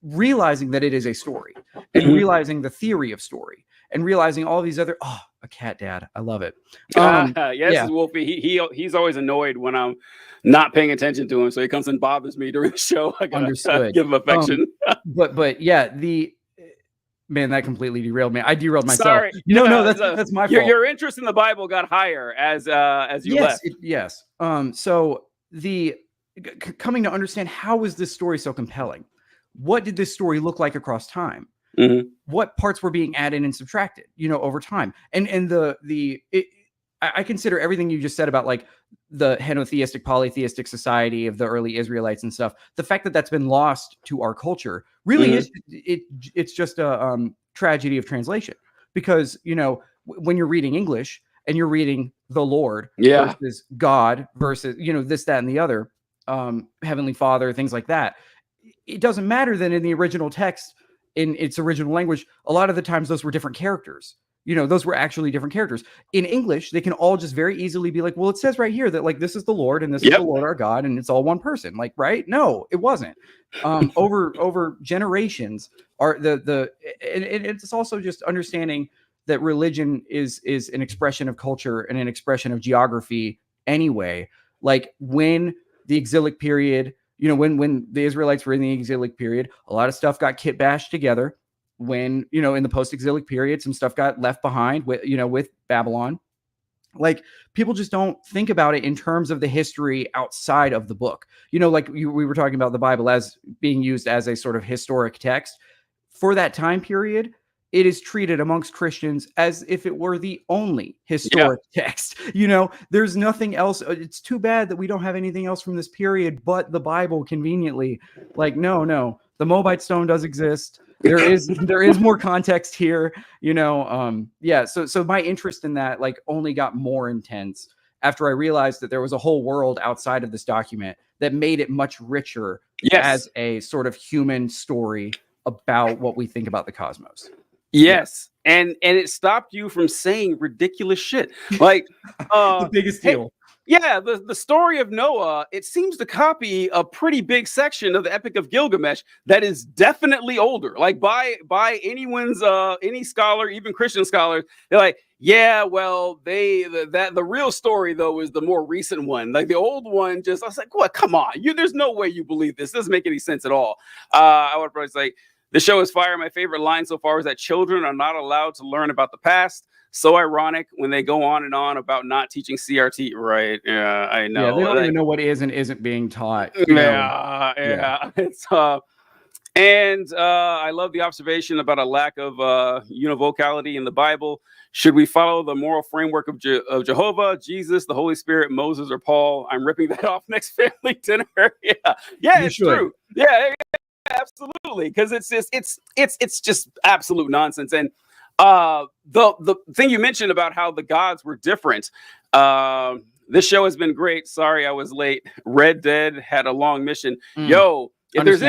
realizing that it is a story, and realizing the theory of story, and realizing all these other a cat dad, I love it. Yes, Wolfie. He's always annoyed when I'm not paying attention to him, so he comes and bothers me during the show. I gotta give him affection. But yeah, man, that completely derailed me. I derailed myself. Sorry. No, that's my fault. Your interest in the Bible got higher as you left. Yes. So coming to understand, how is this story so compelling? What did this story look like across time? Mm-hmm. What parts were being added and subtracted, over time? And I consider everything you just said about like the henotheistic, polytheistic society of the early Israelites and stuff. The fact that that's been lost to our culture really is it's just a tragedy of translation, because when you're reading English and you're reading the Lord versus God versus this, that, and the other, Heavenly Father, things like that, it doesn't matter that in the original text, in its original language, a lot of the times those were different characters. Those were actually different characters. In English, they can all just very easily be like, well, it says right here that like this is the Lord and this is the Lord our God and it's all one person. Like, right? No, it wasn't. Over generations are and it's also just understanding that religion is an expression of culture and an expression of geography anyway. Like when the exilic period, when the Israelites were in the exilic period, a lot of stuff got kit bashed together. When in the post-exilic period, some stuff got left behind with Babylon. Like people just don't think about it in terms of the history outside of the book. Like we were talking about the Bible as being used as a sort of historic text for that time period. It is treated amongst Christians as if it were the only historic text. There's nothing else. It's too bad that we don't have anything else from this period but the Bible conveniently. Like, no, the Moabite stone does exist. There is more context here, So my interest in that like only got more intense after I realized that there was a whole world outside of this document that made it much richer Yes. as a sort of human story about what we think about the cosmos. Yes. And it stopped you from saying ridiculous shit. Like The biggest hey, deal. yeah, the story of Noah, it seems to copy a pretty big section of the Epic of Gilgamesh that is definitely older. Like by anyone's any scholar, even Christian scholars, they're like, yeah, well, the real story though is the more recent one. Like the old one, just I was like, what? Come on, there's no way you believe this. It doesn't make any sense at all. I would probably say the show is fire. My favorite line so far is that children are not allowed to learn about the past. So ironic when they go on and on about not teaching CRT. Right. Yeah, I know. Yeah, they don't even know what is and isn't being taught. Yeah. It's and I love the observation about a lack of univocality in the Bible. Should we follow the moral framework of Jehovah, Jesus, the Holy Spirit, Moses, or Paul? I'm ripping that off next family dinner. It's true. Yeah, absolutely. Because it's just absolute nonsense. And the thing you mentioned about how the gods were different. This show has been great. Sorry I was late. Red Dead had a long mission. Yo, if there's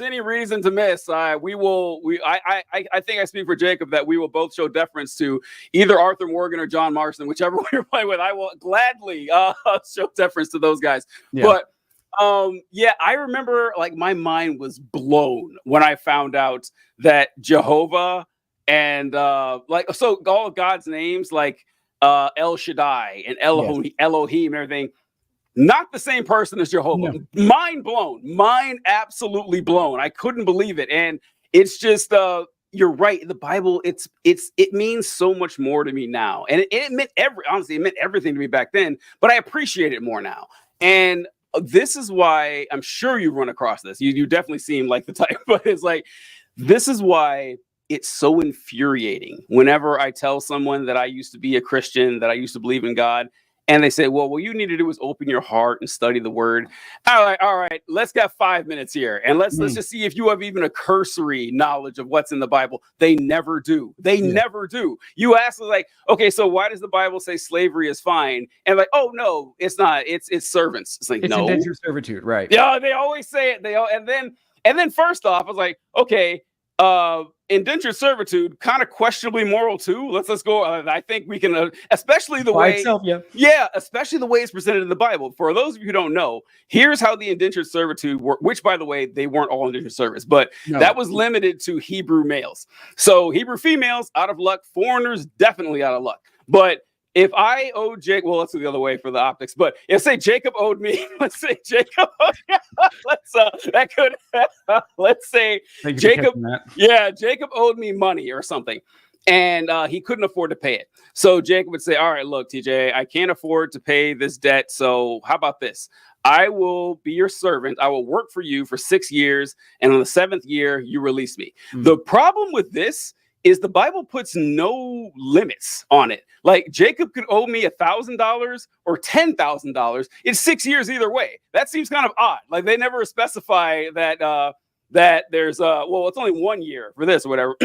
any reason to miss, I think I speak for Jacob that we will both show deference to either Arthur Morgan or John Marston, whichever one you're playing with. I will gladly show deference to those guys. But I remember like my mind was blown when I found out that Jehovah and so all of God's names like El Shaddai and Elohim and everything, not the same person as Jehovah. No. Mind blown. Mind absolutely blown. I couldn't believe it. And it's just you're right. The Bible, it means so much more to me now. And it meant honestly, it meant everything to me back then, but I appreciate it more now. And this is why I'm sure you run across this. You definitely seem like the type, but it's like, this is why it's so infuriating whenever I tell someone that I used to be a Christian, that I used to believe in God, and they say, well, what you need to do is open your heart and study the word. All right, let's get 5 minutes here. And let's just see if you have even a cursory knowledge of what's in the Bible. They never do. Never do. You ask like, okay, so why does the Bible say slavery is fine? And like, oh no, it's not. It's servants. It's like, it's no. indentured servitude, right? Yeah, they always say it. And then first off, I was like, okay, indentured servitude, kind of questionably moral too. Let's go. I think we can, especially the way itself, especially the way it's presented in the Bible. For those of you who don't know, here's how the indentured servitude worked. Which, by the way, they weren't all indentured service, but that was limited to Hebrew males. So Hebrew females out of luck, foreigners definitely out of luck. But if I owe Jake, well, let's do the other way for the optics. But if say Jacob owed me, let's say Jacob Jacob owed me money or something, and he couldn't afford to pay it. So Jacob would say, all right, look, TJ, I can't afford to pay this debt. So how about this? I will be your servant. I will work for you for 6 years. And on the 7th year, you release me. The problem with this is the Bible puts no limits on it. Like Jacob could owe me $1,000 or $10,000. It's 6 years either way. That seems kind of odd. Like they never specify that that there's it's only 1 year for this or whatever.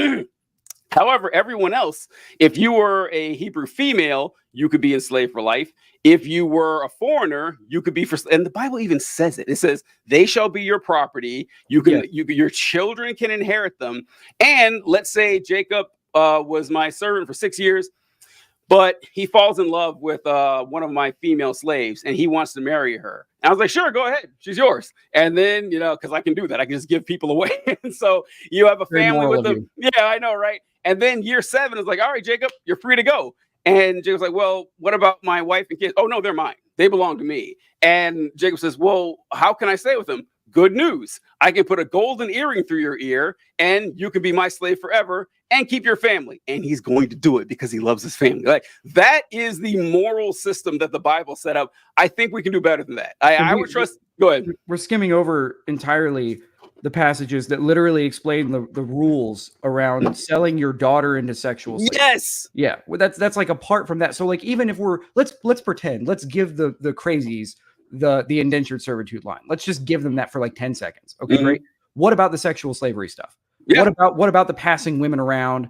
However, everyone else, if you were a Hebrew female, you could be enslaved for life. If you were a foreigner, you could be and the Bible even says it. It says, they shall be your property. Your children can inherit them. And let's say Jacob was my servant for 6 years, but he falls in love with one of my female slaves and he wants to marry her. And I was like, sure, go ahead. She's yours. And then, because I can do that. I can just give people away. And so you have a family with them. Yeah, I know, right? And then year 7 is like, all right, Jacob, you're free to go. And Jacob's like, well, what about my wife and kids? Oh, no, they're mine. They belong to me. And Jacob says, well, how can I stay with them? Good news. I can put a golden earring through your ear and you can be my slave forever and keep your family. And he's going to do it because he loves his family. Like that is the moral system that the Bible set up. I think we can do better than that. I would trust. Go ahead. We're skimming over entirely the passages that literally explain the rules around selling your daughter into sexual slavery. Yes. Yeah. Well, that's like apart from that. So like, even if let's pretend, let's give the crazies the indentured servitude line. Let's just give them that for like 10 seconds. Okay, great. What about the sexual slavery stuff? Yeah. What about the passing women around,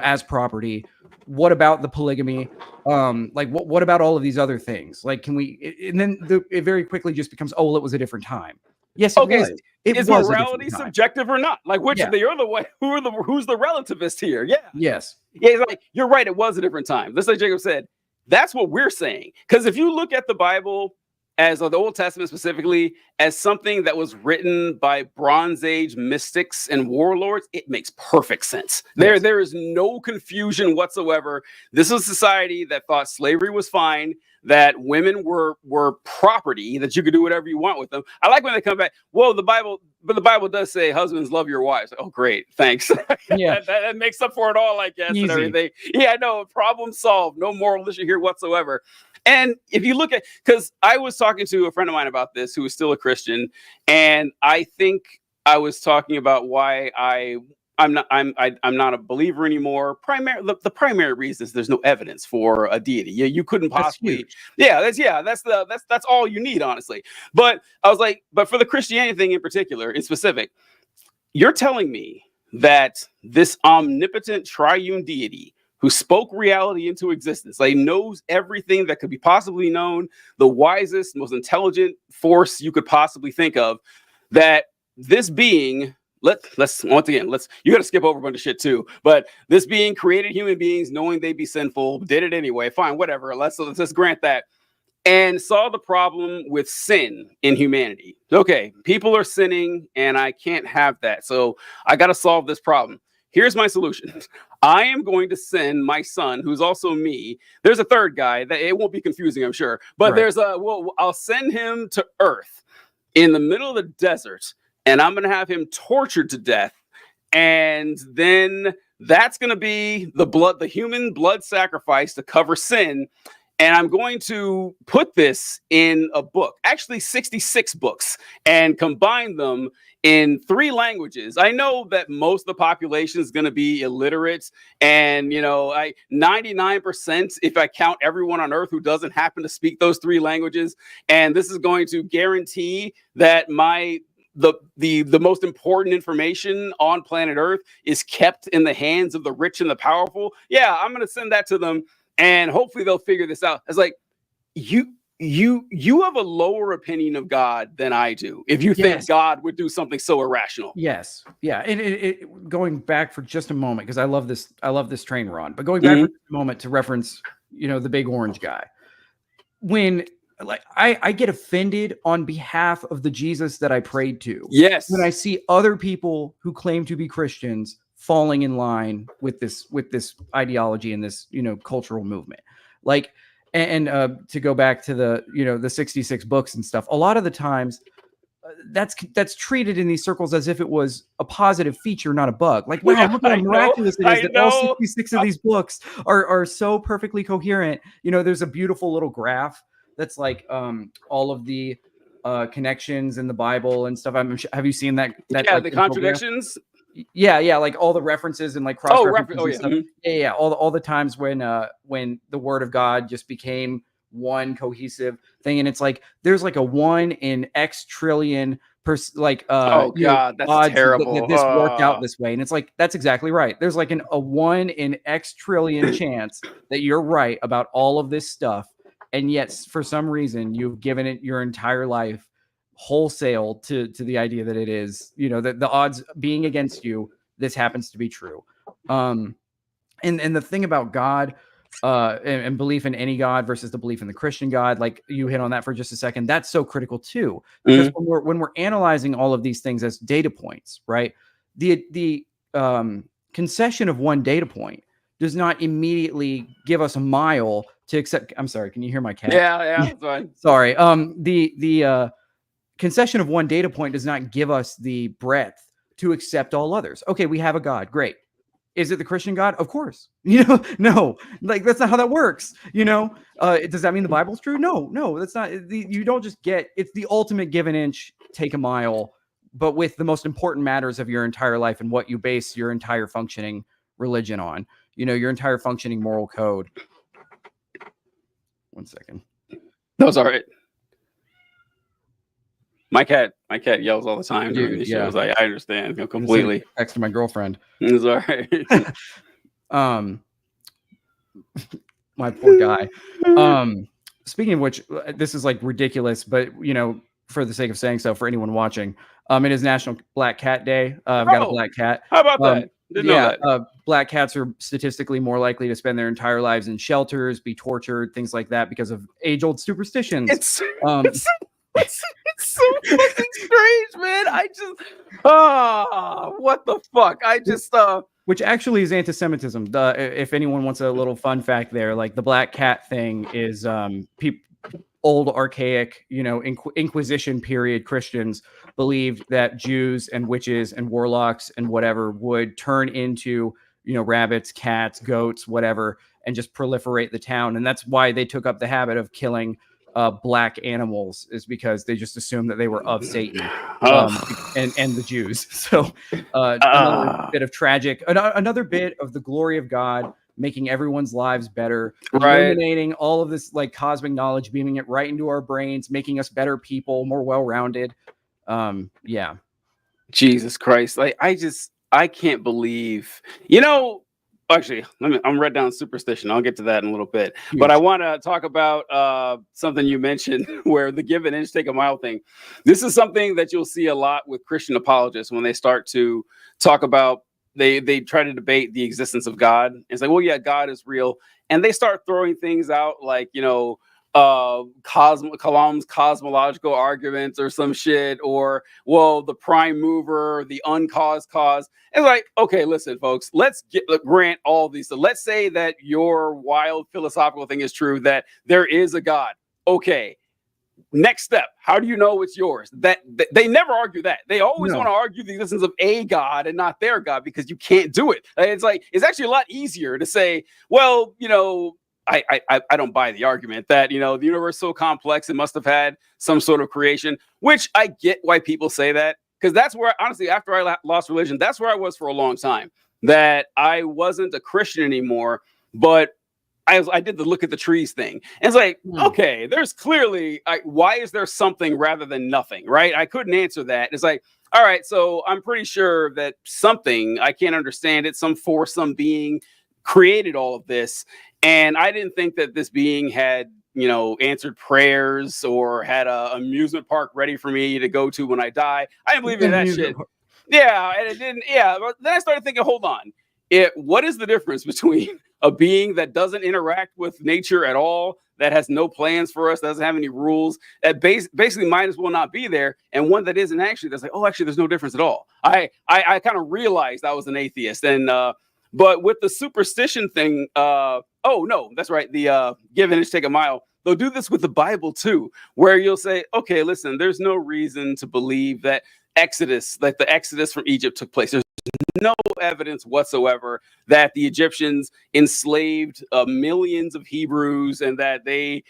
as property? what about the polygamy? Like what about all of these other things? Like, can we? And then it very quickly just becomes, oh, well, it was a different time. Yes, it Okay, was. It is was a morality different time. subjective or not? Like, which Yeah. you're the way? Who's the relativist here? Yeah, Yes. yeah. It's like you're right. It was a different time. Just like Jacob said, that's what we're saying. Because if you look at the Bible as the Old Testament specifically as something that was written by Bronze Age mystics and warlords, it makes perfect sense. Yes. There is no confusion whatsoever. This is a society that thought slavery was fine, that women were property, that you could do whatever you want with them. I like when they come back. Well, the Bible does say husbands love your wives. Oh, great, thanks. Yeah, that makes up for it all, I guess, easy. and everything. Yeah, no problem solved. No moral issue here whatsoever. And if you look at, because I was talking to a friend of mine about this who is still a Christian, and I think I was talking about why I'm not a believer anymore. The primary reason is there's no evidence for a deity. You couldn't possibly. That's all you need, honestly. But I was like, but for the Christianity thing in particular, in specific, you're telling me that this omnipotent triune deity who spoke reality into existence, like knows everything that could be possibly known, the wisest, most intelligent force you could possibly think of, that this being, let's once again, you got to skip over a bunch of shit too, but this being created human beings knowing they'd be sinful, did it anyway, fine, whatever, let's grant that, and saw the problem with sin in humanity. Okay, people are sinning and I can't have that, so I got to solve this problem. Here's my solution. I am going to send my son, who's also me. There's a third guy that it won't be confusing, I'm sure, but right. I'll send him to Earth in the middle of the desert, and I'm going to have him tortured to death. And then that's going to be the human blood sacrifice to cover sin. And I'm going to put this in a book, actually 66 books, and combine them in 3 languages. I know that most of the population is going to be illiterate, and 99%, if I count everyone on Earth who doesn't happen to speak those 3 languages, and this is going to guarantee that the most important information on planet Earth is kept in the hands of the rich and the powerful. Yeah, I'm going to send that to them. And hopefully they'll figure this out. It's like, you have a lower opinion of God than I do if you think God would do something so irrational. Yes. Yeah. And going back for just a moment, because I love this train we're on, but going back for a moment to reference, the big orange guy. When I get offended on behalf of the Jesus that I prayed to. Yes. When I see other people who claim to be Christians falling in line with this ideology and this cultural movement, like, and to go back to the 66 books and stuff, a lot of the times that's treated in these circles as if it was a positive feature, not a bug. Like, wow, look how miraculous it is that all 66 of these books are so perfectly coherent. There's a beautiful little graph that's like all of the connections in the Bible and stuff. Have you seen that? Yeah, the contradictions. Yeah, like all the references and like cross references and stuff. Mm-hmm. Yeah, all the times when the word of God just became one cohesive thing, and it's like there's like a 1 in X trillion oh god, that's terrible. That this worked out this way, and it's like that's exactly right. There's like a 1 in X trillion chance that you're right about all of this stuff, and yet for some reason you've given it your entire life wholesale to the idea that it is, that the odds being against you, this happens to be true. And the thing about God and belief in any God versus the belief in the Christian God, like you hit on that for just a second, that's so critical too, because when we're analyzing all of these things as data points, right, the concession of one data point does not immediately give us a mile to accept. I'm sorry, can you hear my cat? Yeah, fine. Sorry. The concession of one data point does not give us the breadth to accept all others. Okay, we have a God. Great. Is it the Christian God? Of course. No, like that's not how that works. Does that mean the Bible's true? No, that's not. You don't just get, it's the ultimate give an inch, take a mile, but with the most important matters of your entire life and what you base your entire functioning religion on, your entire functioning moral code. 1 second. That was all right. My cat yells all the time during these shows. I understand completely. Next to my girrfriend. It's all right. My poor guy. Speaking of which, this is like ridiculous, but you know, for the sake of saying so, for anyone watching, it is National Black Cat Day. I've got a Oh, black cat. how about that? Didn't know Yeah, that. black cats are statistically more likely to spend their entire lives in shelters, be tortured, things like that, because of age-old superstitions. It's Um, it's so fucking strange, man. I just what the fuck? I just which actually is anti-Semitism. If anyone wants a little fun fact there, like the black cat thing is old archaic, you know, Inquisition period Christians believed that Jews and witches and warlocks and whatever would turn into, you know, rabbits, cats, goats, whatever, and just proliferate the town. And that's why they took up the habit of killing black animals, is because they just assumed that they were of Satan and the Jews. So another bit of tragic, another bit of the glory of God making everyone's lives better, right. eliminating all of this like cosmic knowledge, beaming it right into our brains, making us better people, more well-rounded. Yeah. Jesus Christ. Like I can't believe, you know, actually, I'm right down superstition. I'll get to that in a little bit. Huge. But I want to talk about something you mentioned where the give an inch, take a mile thing. This is something that you'll see a lot with Christian apologists when they start to talk about, they try to debate the existence of God. It's like, well, yeah, God is real. And they start throwing things out like, you know, Kalam's cosmological arguments or some shit, or well, the prime mover, the uncaused cause. And like, okay, listen, folks, let's grant all these. So let's say that your wild philosophical thing is true, that there is a God. Okay. Next step, how do you know it's yours? That they never argue that. They always want to argue the existence of a God and not their God, because you can't do it. It's like, it's actually a lot easier to say, well, you know, I don't buy the argument that, you know, the universe is so complex, it must have had some sort of creation, which I get why people say that, because that's where, honestly, after I lost religion, that's where I was for a long time, that I wasn't a Christian anymore, but I did the look at the trees thing. And it's like, okay, there's clearly, why is there something rather than nothing, right? I couldn't answer that. It's like, all right, so I'm pretty sure that something, I can't understand it, some force, some being created all of this. And I didn't think that this being had, you know, answered prayers or had a amusement park ready for me to go to when I die. I didn't believe in that shit. Yeah, and it didn't. Yeah, but then I started thinking, hold on, what is the difference between a being that doesn't interact with nature at all, that has no plans for us, doesn't have any rules, that basically might as well not be there, and one that isn't actually, that's like, oh, actually, there's no difference at all. I kind of realized I was an atheist, and but with the superstition thing, oh no, that's right, the give an inch, take a mile. They'll do this with the Bible too, where you'll say, okay, listen, there's no reason to believe that Exodus, like the Exodus from Egypt, took place. There's no evidence whatsoever that the Egyptians enslaved millions of Hebrews, and that they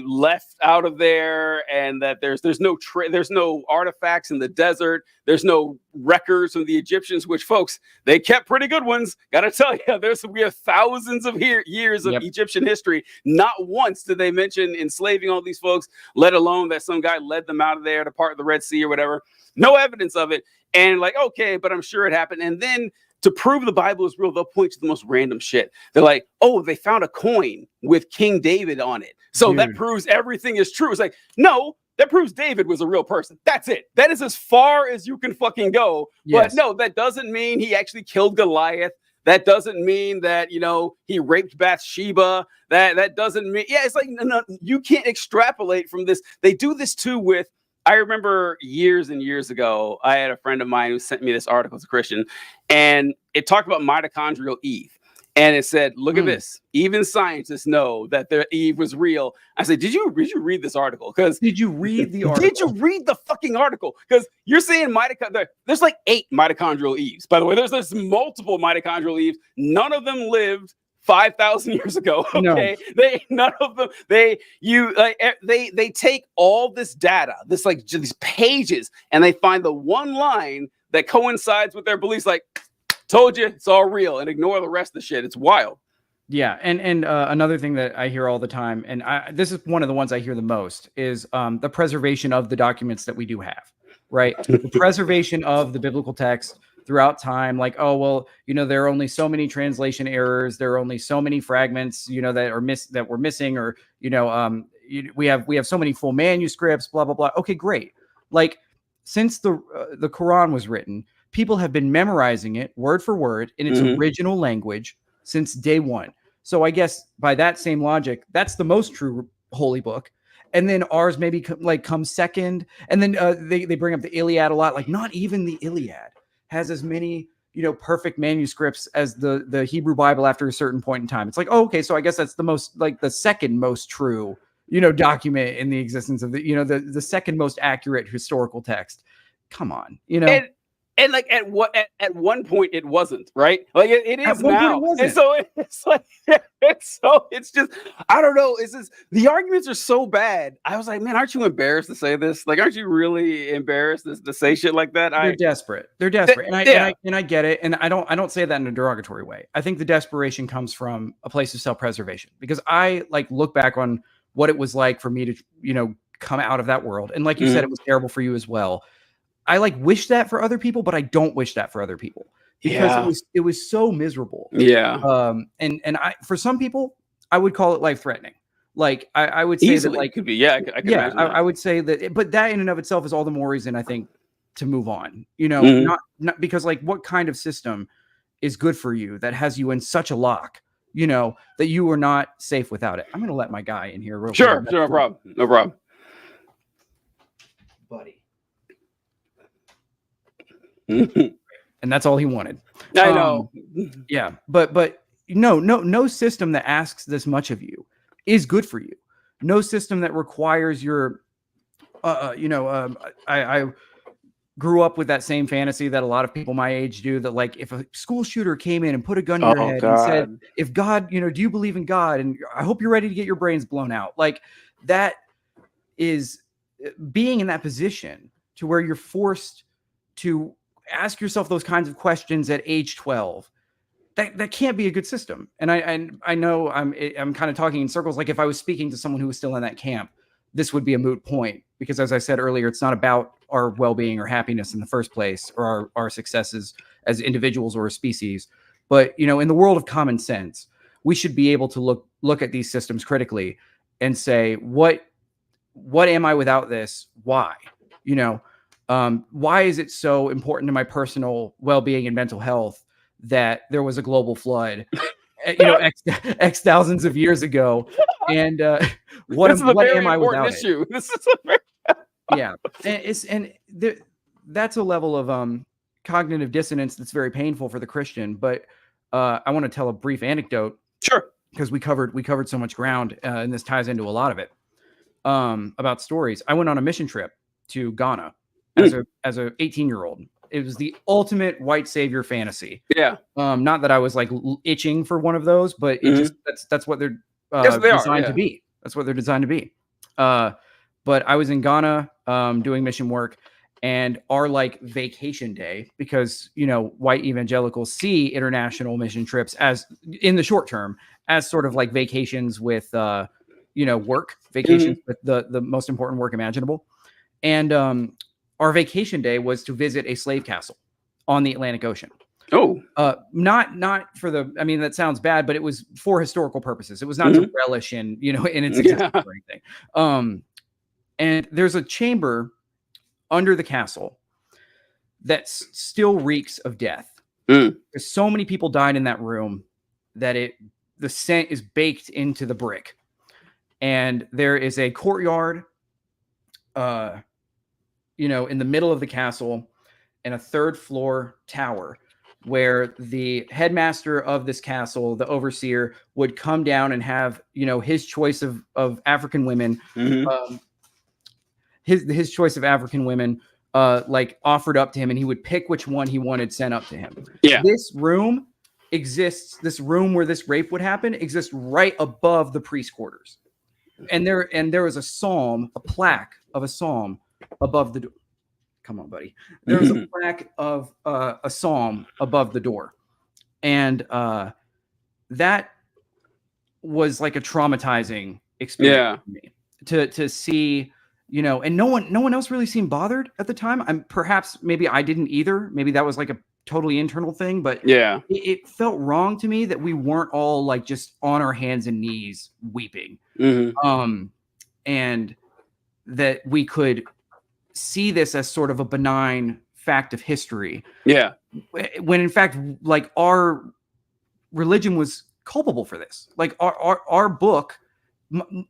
left out of there, and that there's no artifacts in the desert. There's no records from the Egyptians, which, folks, they kept pretty good ones. Gotta tell you, we have thousands of years of Egyptian history. Not once did they mention enslaving all these folks, let alone that some guy led them out of there to part the Red Sea or whatever. No evidence of it. And like, okay, but I'm sure it happened. And then to prove the Bible is real, they'll point to the most random shit. They're like, oh, they found a coin with King David on it, so that proves everything is true. It's like, no, that proves David was a real person. That's it. That is as far as you can fucking go. Yes. But no, that doesn't mean he actually killed Goliath. That doesn't mean that, you know, he raped Bathsheba. That doesn't mean, yeah, it's like, no, you can't extrapolate from this. They do this too with, I remember years and years ago, I had a friend of mine who sent me this article, as a Christian, and it talked about mitochondrial Eve. And it said, look at this. Even scientists know that their Eve was real. I said, did you read this article? Because did you read the article? Did you read the fucking article? Because you're saying there's like 8 mitochondrial Eves. By the way, there's multiple mitochondrial Eves. None of them lived 5,000 years ago. Okay, no. None of them. They take all this data, these pages, and they find the one line that coincides with their beliefs. Like, told you, it's all real, and ignore the rest of the shit. It's wild. Yeah, and another thing that I hear all the time, and this is one of the ones I hear the most, is the preservation of the documents that we do have. Right, the preservation of the biblical text, throughout time, like, oh, well, there are only so many translation errors, there are only so many fragments, that we're missing, or we have so many full manuscripts, blah blah blah. Okay, great. Like, since the Quran was written, people have been memorizing it word for word in its original language since day one. So I guess by that same logic, that's the most true holy book. And then ours maybe comes second. And then they bring up the Iliad a lot. Like, not even the Iliad has as many perfect manuscripts as the Hebrew Bible after a certain point in time. It's like, oh, okay, so I guess that's the second most true document in the existence of the second most accurate historical text. Come on, And like at one point it wasn't, right? Like it is now. And so it's like it's just, I don't know. It's just, the arguments are so bad. I was like, man, aren't you embarrassed to say this? Like, aren't you really embarrassed to say shit like that? They're desperate. They're desperate. And I get it. And I don't say that in a derogatory way. I think the desperation comes from a place of self-preservation, because I look back on what it was like for me to, come out of that world. And like you said, it was terrible for you as well. I wish that for other people, but I don't wish that for other people, because it was so miserable. Yeah. And for some people, I would call it life threatening. Like, I would say easily, that it could be. Yeah. I can imagine that. I would say that, but that in and of itself is all the more reason, I think, to move on, not because what kind of system is good for you that has you in such a lock, that you are not safe without it. I'm going to let my guy in here. Real Sure. quick. No problem. Buddy. And that's all he wanted. I know. Yeah, but no system that asks this much of you is good for you. No system that requires your I grew up with that same fantasy that a lot of people my age do, that if a school shooter came in and put a gun to your head and said, if God, do you believe in God, and I hope you're ready to get your brains blown out. That is being in that position to where you're forced to ask yourself those kinds of questions at age 12. That can't be a good system. And I know I'm kind of talking in circles. Like, if I was speaking to someone who was still in that camp, this would be a moot point, because, as I said earlier, it's not about our well-being or happiness in the first place, or our successes as individuals or a species. But, in the world of common sense, we should be able to look at these systems critically and say, what am I without this? Why? Why is it so important to my personal well-being and mental health that there was a global flood, X thousands of years ago? And what am I without issue? It? This is a very Yeah, that's a level of cognitive dissonance that's very painful for the Christian. But I want to tell a brief anecdote. Sure. Because we covered so much ground, and this ties into a lot of it, about stories. I went on a mission trip to Ghana as a 18-year-old. It was the ultimate white savior fantasy. Yeah. Not that I was itching for one of those, but it just that's what they're designed to be. That's what they're designed to be. But I was in Ghana doing mission work, and our vacation day, because white evangelicals see international mission trips as, in the short term, as sort of vacations with work, vacations with the most important work imaginable. And our vacation day was to visit a slave castle on the Atlantic Ocean. Oh, not for that sounds bad, but it was for historical purposes. It was not to relish in its existence or anything. And there's a chamber under the castle that still reeks of death. There's so many people died in that room that the scent is baked into the brick. And there is a courtyard, in the middle of the castle, and a third floor tower where the headmaster of this castle, the overseer, would come down and have, his choice of African women, his choice of African women, offered up to him, and he would pick which one he wanted sent up to him. Yeah. This room where this rape would happen exists right above the priest quarters. And there was a plaque of a psalm above the door. Come on, buddy. There was a plaque of a psalm above the door. And that was a traumatizing experience for me to see, and no one else really seemed bothered at the time. Perhaps maybe I didn't either. Maybe that was a totally internal thing, but Yeah. it felt wrong to me that we weren't all like just on our hands and knees weeping. And that we could see this as sort of a benign fact of history. Yeah. When in fact, like, our religion was culpable for this. Like, our book,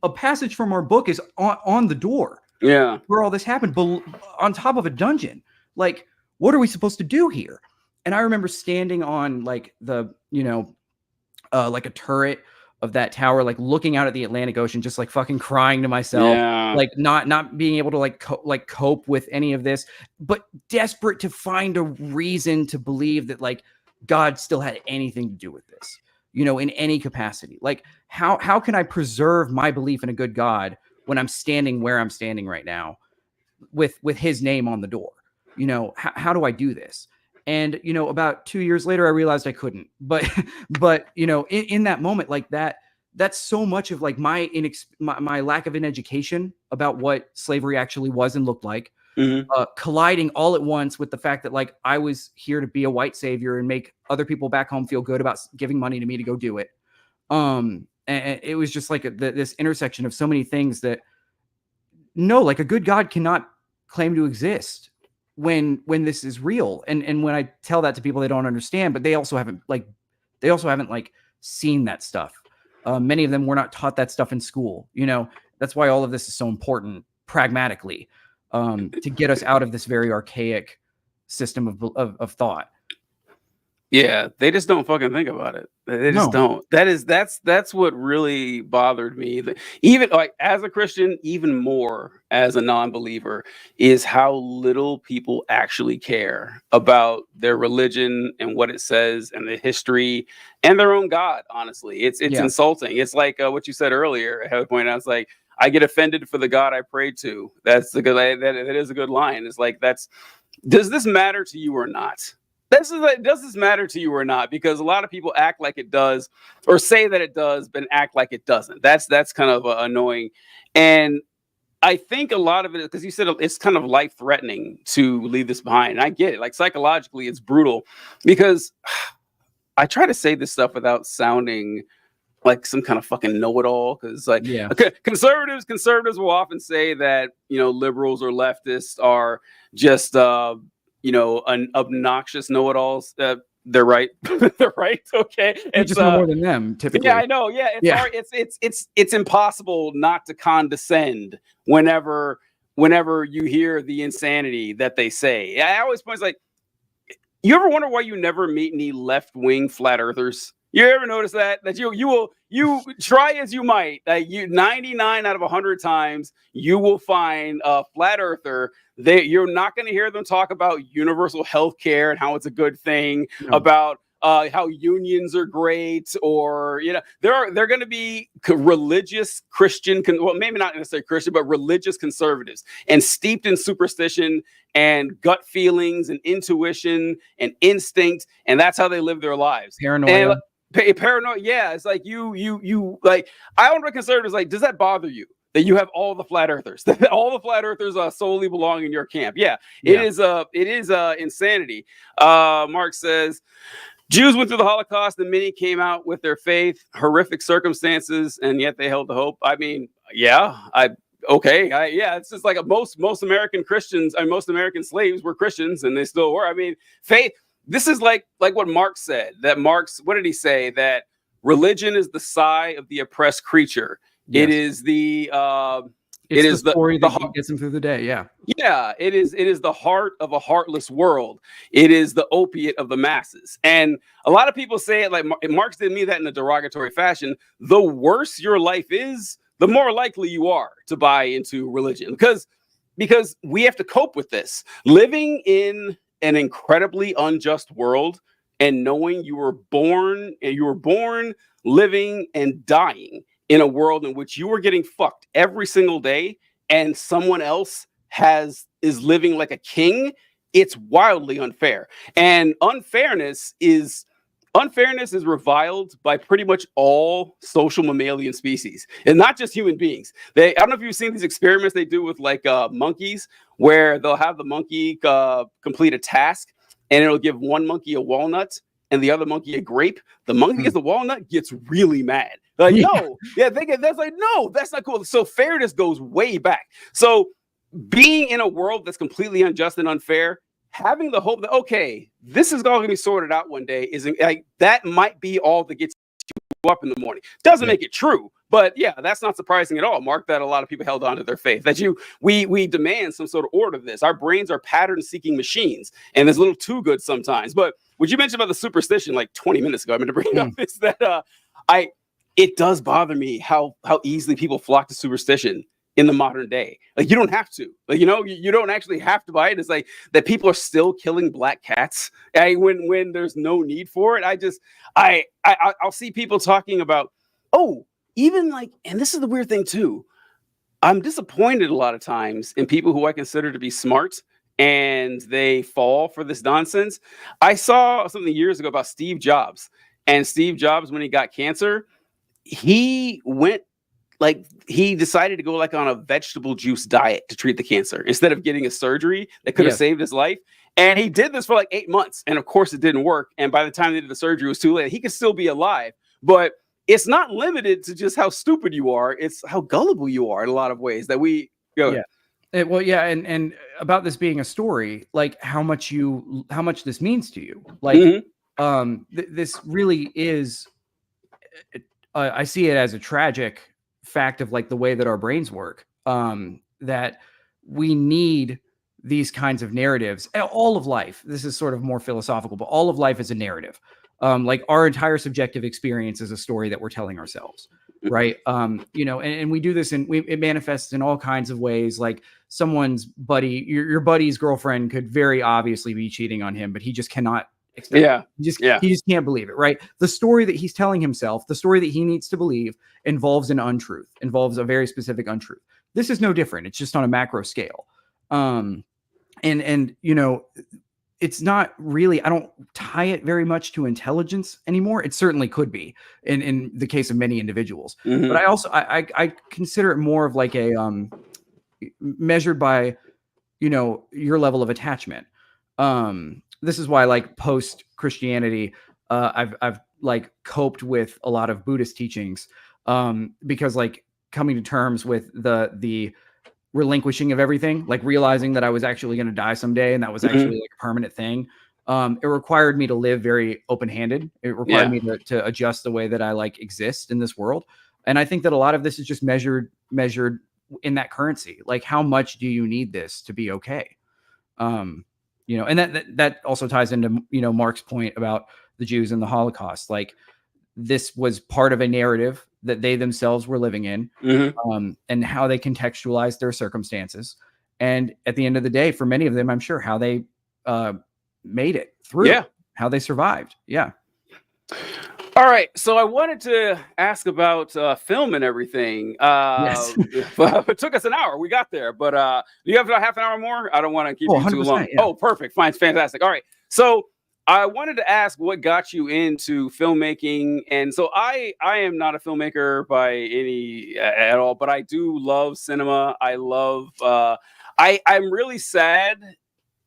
a passage from our book is on the door. Yeah. Where all this happened, but on top of a dungeon. Like, what are we supposed to do here? And I remember standing on like the, like a turret of that tower, like looking out at the Atlantic Ocean, just like fucking crying to myself, like not being able to like cope with any of this, but desperate to find a reason to believe that like God still had anything to do with this, in any capacity. Like, how can I preserve my belief in a good God when I'm standing where I'm standing right now with his name on the door? How do I do this? And, about 2 years later, I realized I couldn't, but in that moment, like that's so much of like my lack of an education about what slavery actually was and looked like, colliding all at once with the fact that like I was here to be a white savior and make other people back home feel good about giving money to me to go do it. And it was just like this intersection of so many things that like a good God cannot claim to exist when this is real. And when I tell that to people, they don't understand, but they also haven't seen that stuff. Many of them were not taught that stuff in school. That's why all of this is so important pragmatically, to get us out of this very archaic system of thought. Yeah, they just don't fucking think about it. They just don't. That's what really bothered me. Even like as a Christian, even more as a non-believer, is how little people actually care about their religion and what it says and the history and their own God. Honestly, it's insulting. It's like what you said earlier. I had pointed out. It's like, I get offended for the God I pray to. That's the good. That is a good line. It's like, does this matter to you or not? Does this matter to you or not? Because a lot of people act like it does, or say that it does, but act like it doesn't. That's kind of annoying. And I think a lot of it is because you said it's kind of life-threatening to leave this behind. And I get it. Like, psychologically, it's brutal, because I try to say this stuff without sounding like some kind of fucking know-it-all, because like conservatives will often say that liberals or leftists are just an obnoxious know-it-alls. They're right. They're right. Okay. You just know more than them, typically. Yeah, I know. Yeah, it's hard. It's impossible not to condescend whenever you hear the insanity that they say. I always point like, you ever wonder why you never meet any left-wing flat earthers? You ever notice that you try as you might, 99 out of 100 times you will find a flat earther. You're not going to hear them talk about universal health care and how it's a good thing, about how unions are great, or they're going to be religious Christian, well, maybe not necessarily Christian, but religious conservatives, and steeped in superstition and gut feelings and intuition and instinct, and that's how they live their lives. Paranoia. Paranoid, yeah. It's like you like, I don't know, conservatives, like, does that bother you that you have all the flat earthers, that all the flat earthers solely belong in your camp? It is insanity. Mark says, Jews went through the Holocaust and many came out with their faith, horrific circumstances, and yet they held the hope. I mean, it's just like most American Christians and most American slaves were Christians, and they still were. I mean, faith. This is like what Marx said. What did he say? That religion is the sigh of the oppressed creature. Yes. It is the story that gets him through the day. Yeah. Yeah. It is the heart of a heartless world. It is the opiate of the masses. And a lot of people say it like Marx didn't mean that in a derogatory fashion. The worse your life is, the more likely you are to buy into religion, because we have to cope with this. Living in an incredibly unjust world, and knowing you were born living and dying in a world in which you are getting fucked every single day, and someone else is living like a king. It's wildly unfair, and unfairness is reviled by pretty much all social mammalian species, and not just human beings. I don't know if you've seen these experiments they do with like monkeys, where they'll have the monkey complete a task, and it'll give one monkey a walnut and the other monkey a grape. The monkey that gets the walnut gets really mad. Like, no, that's like, no, that's not cool. So fairness goes way back. So being in a world that's completely unjust and unfair, having the hope that, okay, this is all going to be sorted out one day, is like, that might be all that gets you up in the morning. Doesn't make it true, but yeah, that's not surprising at all, Mark, that a lot of people held on to their faith, that we demand some sort of order to this. Our brains are pattern-seeking machines, and it's a little too good sometimes. But what you mentioned about the superstition like 20 minutes ago, I'm going to bring up is that it does bother me how easily people flock to superstition in the modern day. Like, you don't have to, like, you don't actually have to buy it. It's like that people are still killing black cats when there's no need for it. I'll see people talking about, even like, and this is the weird thing too, I'm disappointed a lot of times in people who I consider to be smart and they fall for this nonsense. I saw something years ago about Steve Jobs, and Steve Jobs, when he got cancer, he decided to go like on a vegetable juice diet to treat the cancer instead of getting a surgery that could have saved his life. And he did this for like 8 months. And of course it didn't work. And by the time they did the surgery, it was too late. He could still be alive, but it's not limited to just how stupid you are. It's how gullible you are in a lot of ways that we go. Yeah. And about this being a story, like how much this means to you. Like, this really is, I see it as a tragic fact of like the way that our brains work, that we need these kinds of narratives. All of life, this is sort of more philosophical, but all of life is a narrative. Like our entire subjective experience is a story that we're telling ourselves, right? And we do this, and it manifests in all kinds of ways. Like someone's buddy, your buddy's girlfriend could very obviously be cheating on him, but he just cannot accept it. He just can't believe it, right? The story that he's telling himself, the story that he needs to believe, involves an untruth, involves a very specific untruth. This is no different. It's just on a macro scale. And it's not really, I don't tie it very much to intelligence anymore. It certainly could be in the case of many individuals. But I also, I consider it more of like a, measured by, your level of attachment. This is why, like, post Christianity, I've like coped with a lot of Buddhist teachings, because like coming to terms with the relinquishing of everything, like realizing that I was actually going to die someday, and that was actually like a permanent thing. It required me to live very open-handed. It required me to adjust the way that I like exist in this world. And I think that a lot of this is just measured in that currency. Like, how much do you need this to be okay? And that also ties into, Mark's point about the Jews and the Holocaust. Like, this was part of a narrative that they themselves were living in, and how they contextualized their circumstances. And at the end of the day, for many of them, I'm sure how they made it through, how they survived. Yeah. All right, so I wanted to ask about film and everything. Yes. It took us an hour. We got there, but do you have half an hour more? I don't want to keep you too long. Yeah. Oh, perfect. Fine. It's fantastic. All right. So I wanted to ask what got you into filmmaking. And so I am not a filmmaker by any at all, but I do love cinema. I love, I'm really sad,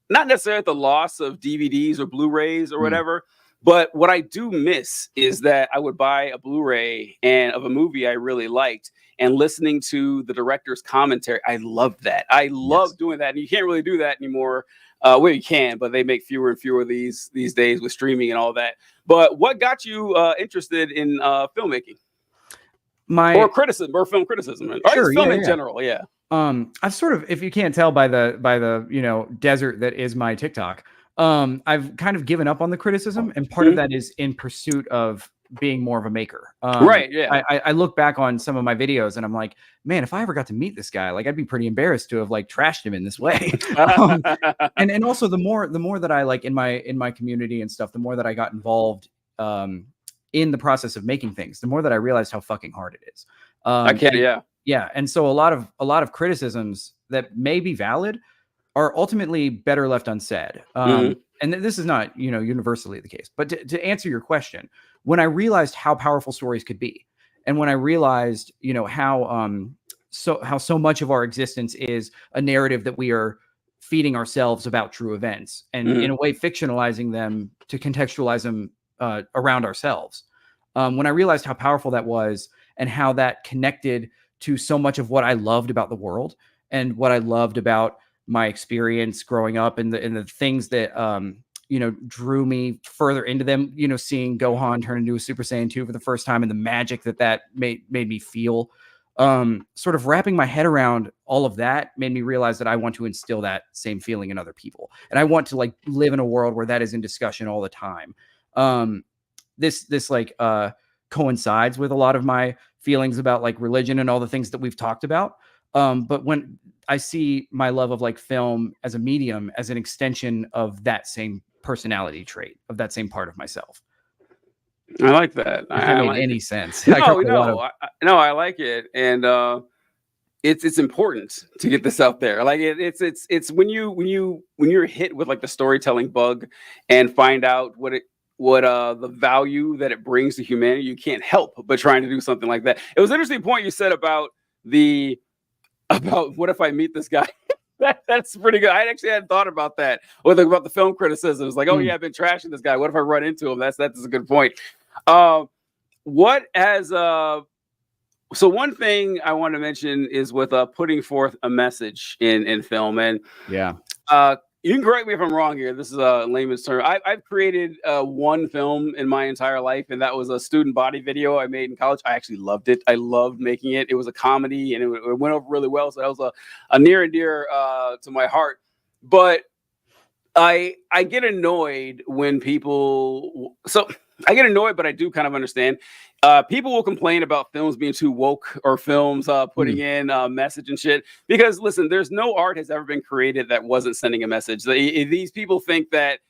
not necessarily at the loss of DVDs or Blu-rays or whatever, but what I do miss is that I would buy a Blu-ray of a movie I really liked, and listening to the director's commentary. I loved that. I love doing that. And you can't really do that anymore. Well, you can, but they make fewer and fewer these days with streaming and all that. But what got you interested in filmmaking? Or criticism, or film criticism, or just film in general? Yeah. I've sort of, if you can't tell by the desert that is my TikTok, I've kind of given up on the criticism, and part of that is in pursuit of being more of a maker. Right. Yeah. I look back on some of my videos and I'm like, man, if I ever got to meet this guy, like, I'd be pretty embarrassed to have like trashed him in this way. And also the more that I like in my community and stuff, the more that I got involved, in the process of making things, the more that I realized how fucking hard it is. Yeah. And so a lot of criticisms that may be valid are ultimately better left unsaid. And this is not, universally the case, but to answer your question, when I realized how powerful stories could be, and when I realized, how so much of our existence is a narrative that we are feeding ourselves about true events and in a way fictionalizing them to contextualize them around ourselves. When I realized how powerful that was and how that connected to so much of what I loved about the world and what I loved about my experience growing up and the things that, drew me further into them, seeing Gohan turn into a Super Saiyan 2 for the first time and the magic that made me feel, sort of wrapping my head around all of that made me realize that I want to instill that same feeling in other people. And I want to like live in a world where that is in discussion all the time. This coincides with a lot of my feelings about like religion and all the things that we've talked about. But when I see my love of like film as a medium, as an extension of that same personality trait, of that same part of myself. I like that. If that made any sense. No, I like it. And it's important to get this out there. Like it's when you're hit with like the storytelling bug and find out what the value that it brings to humanity, you can't help but trying to do something like that. It was an interesting point you said about what if I meet this guy. That's pretty good. I actually hadn't thought about that. Or about the film criticism. It's like, oh yeah, I've been trashing this guy. What if I run into him? That's a good point. So one thing I want to mention is with putting forth a message in film. And yeah, you can correct me if I'm wrong here. This is a layman's term. I've created one film in my entire life, and that was a student body video I made in college. I actually loved it. I loved making it. It was a comedy, and it went over really well. So that was a near and dear to my heart. But I get annoyed when people. So I get annoyed, but I do kind of understand. People will complain about films being too woke or films putting in a message and shit. Because listen, there's no art has ever been created that wasn't sending a message. These people think that,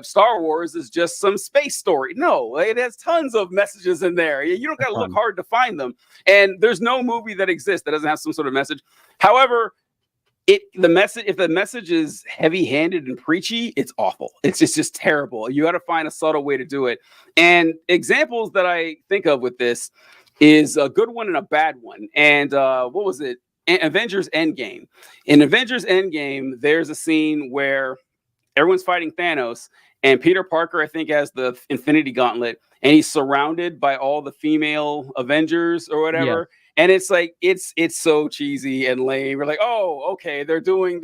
Star Wars is just some space story. No, it has tons of messages in there. You don't got to look hard to find them. And there's no movie that exists that doesn't have some sort of message. However, if the message is heavy-handed and preachy, it's awful. It's just terrible. You got to find a subtle way to do it. And examples that I think of with this is a good one and a bad one. And what was it? Avengers Endgame. In Avengers Endgame, there's a scene where everyone's fighting Thanos, and Peter Parker, I think, has the Infinity Gauntlet, and he's surrounded by all the female Avengers or whatever. Yeah. And it's like, it's so cheesy and lame. We're like, oh, okay, they're doing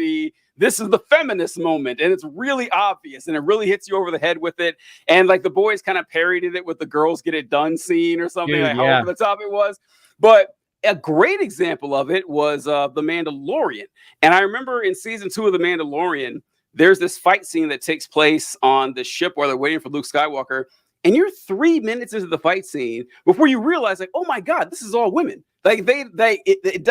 this is the feminist moment. And it's really obvious. And it really hits you over the head with it. And like the boys kind of parodied it with the girls get it done scene or something, like how over the top it was. But a great example of it was The Mandalorian. And I remember in season 2 of The Mandalorian, there's this fight scene that takes place on the ship where they're waiting for Luke Skywalker. And you're 3 minutes into the fight scene before you realize, like, oh my God, this is all women. Like it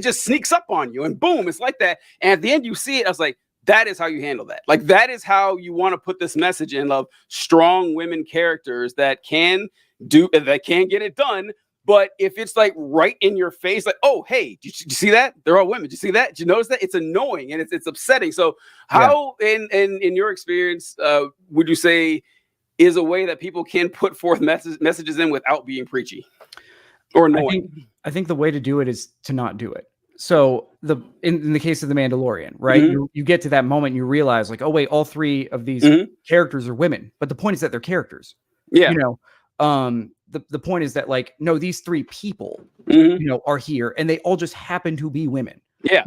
just sneaks up on you and boom, it's like that. And at the end you see it. I was like, that is how you handle that. Like, that is how you want to put this message in of strong women characters that can get it done. But if it's like right in your face, like, oh, hey, did you see that? They're all women. Did you see that? Did you notice that? It's annoying and it's upsetting. So how in your experience, would you say is a way that people can put forth messages in without being preachy or annoying? I think the way to do it is to not do it. So in the case of The Mandalorian, right? Mm-hmm. You get to that moment, you realize like, oh wait, all 3 of these characters are women, but the point is that they're characters. Yeah. The point is that like, no, these 3 people, are here and they all just happen to be women. Yeah.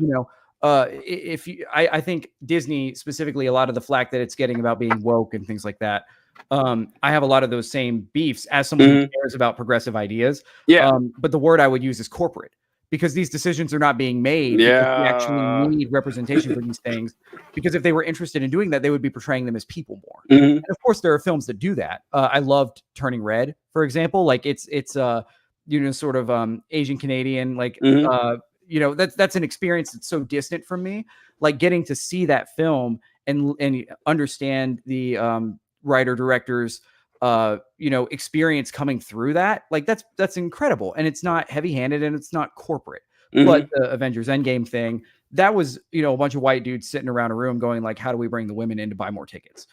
I think Disney specifically, a lot of the flack that it's getting about being woke and things like that. I have a lot of those same beefs as someone who cares about progressive ideas. Yeah. But the word I would use is corporate, because these decisions are not being made. Yeah. We actually need representation for these things, because if they were interested in doing that, they would be portraying them as people more. And of course, there are films that do that. I loved Turning Red, for example. Like it's sort of Asian Canadian, like that's an experience that's so distant from me. Like getting to see that film and understand the writer director's experience coming through that, like that's incredible. And it's not heavy-handed and it's not corporate. But the Avengers Endgame thing, that was a bunch of white dudes sitting around a room going like, how do we bring the women in to buy more tickets?